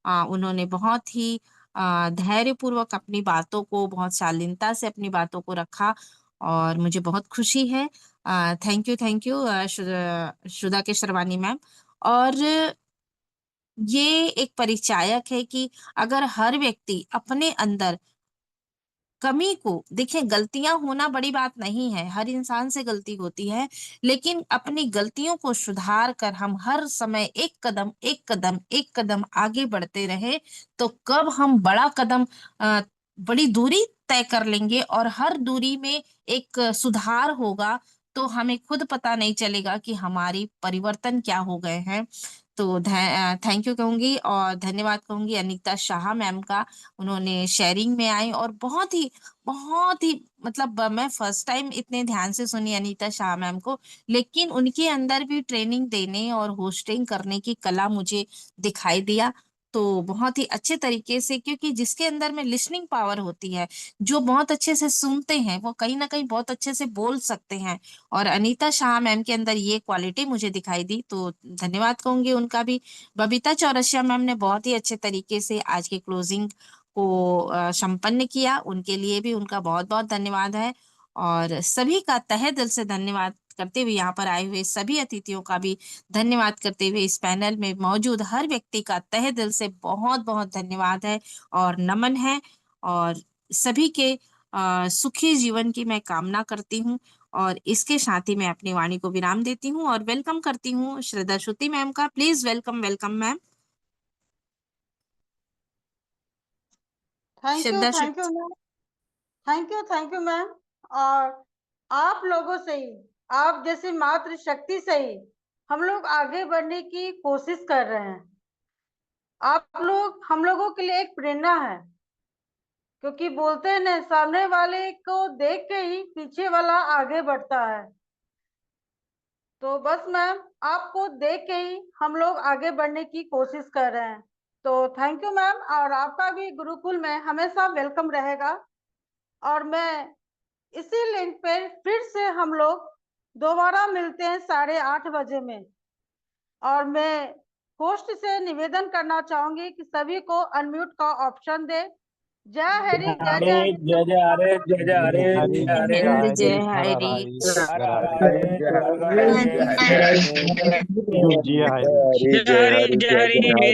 उन्होंने बहुत ही धैर्यपूर्वक अपनी बातों को, बहुत शालीनता से अपनी बातों को रखा, और मुझे बहुत खुशी है। Thank you Sudha Kesharwani ma'am. और ये एक परिचायक है कि अगर हर व्यक्ति अपने अंदर कमी को देखें, गलतियां होना बड़ी बात नहीं है, हर इंसान से गलती होती है, लेकिन अपनी गलतियों को सुधार कर हम हर समय एक कदम आगे बढ़ते रहे, तो कब हम बड़ा कदम बड़ी दूरी तय कर लेंगे और हर दूरी में एक सुधार होगा, तो हमें खुद पता नहीं चलेगा कि हमारी परिवर्तन क्या हो गए हैं। तो थैंक यू कहूंगी और धन्यवाद कहूंगी अनीता शाह मैम का। उन्होंने शेयरिंग में आई और बहुत ही मतलब मैं फर्स्ट टाइम इतने ध्यान से सुनी अनीता शाह मैम को, लेकिन उनके अंदर भी ट्रेनिंग देने और होस्टिंग करने की कला मुझे दिखाई दिया। तो बहुत ही अच्छे तरीके से, क्योंकि जिसके अंदर में लिसनिंग पावर होती है, जो बहुत अच्छे से सुनते हैं, वो कहीं ना कहीं बहुत अच्छे से बोल सकते हैं, और अनीता शाह मैम के अंदर ये क्वालिटी मुझे दिखाई दी। तो धन्यवाद कहूंगी उनका भी। बबीता चौरसिया मैम ने बहुत ही अच्छे तरीके से आज की क्लोजिंग को संपन्न किया, उनके लिए भी उनका बहुत बहुत धन्यवाद है। और सभी का तहे दिल से धन्यवाद करते हुए, यहाँ पर आए हुए सभी अतिथियों का भी धन्यवाद करते हुए, इस पैनल में मौजूद हर व्यक्ति का तहे दिल से बहुत बहुत धन्यवाद है और नमन है, और सभी के सुखी जीवन की मैं कामना करती हूँ। और इसके साथ ही मैं अपनी वाणी को विराम देती हूँ और वेलकम करती हूँ श्रद्धा श्रुति मैम का। Please welcome ma'am. Thank you ma'am, thank you ma'am. और आप लोगों से ही, आप जैसे मातृ शक्ति से ही हम लोग आगे बढ़ने की कोशिश कर रहे हैं। आप लोग हम लोगों के लिए एक प्रेरणा है, क्योंकि बोलते हैं ना, सामने वाले को देख के ही पीछे वाला आगे बढ़ता है। तो बस मैम, आपको देख के ही हम लोग आगे बढ़ने की कोशिश कर रहे हैं। तो थैंक यू मैम, और आपका भी गुरुकुल में हमेशा वेलकम रहेगा। और मैं इसी लिंक पे फिर से हम लोग दोबारा मिलते हैं 8:30 बजे में। और मैं होस्ट से निवेदन करना चाहूंगी कि सभी को अनम्यूट का ऑप्शन दे। जय हरि, जय जय हरि। जय जय हरे, जय जय हरे, जय हरे, हिंद जय हर हर हरि। हरे, जय हरे, जय हरे, जय हरे, जय हरे, जय हरे।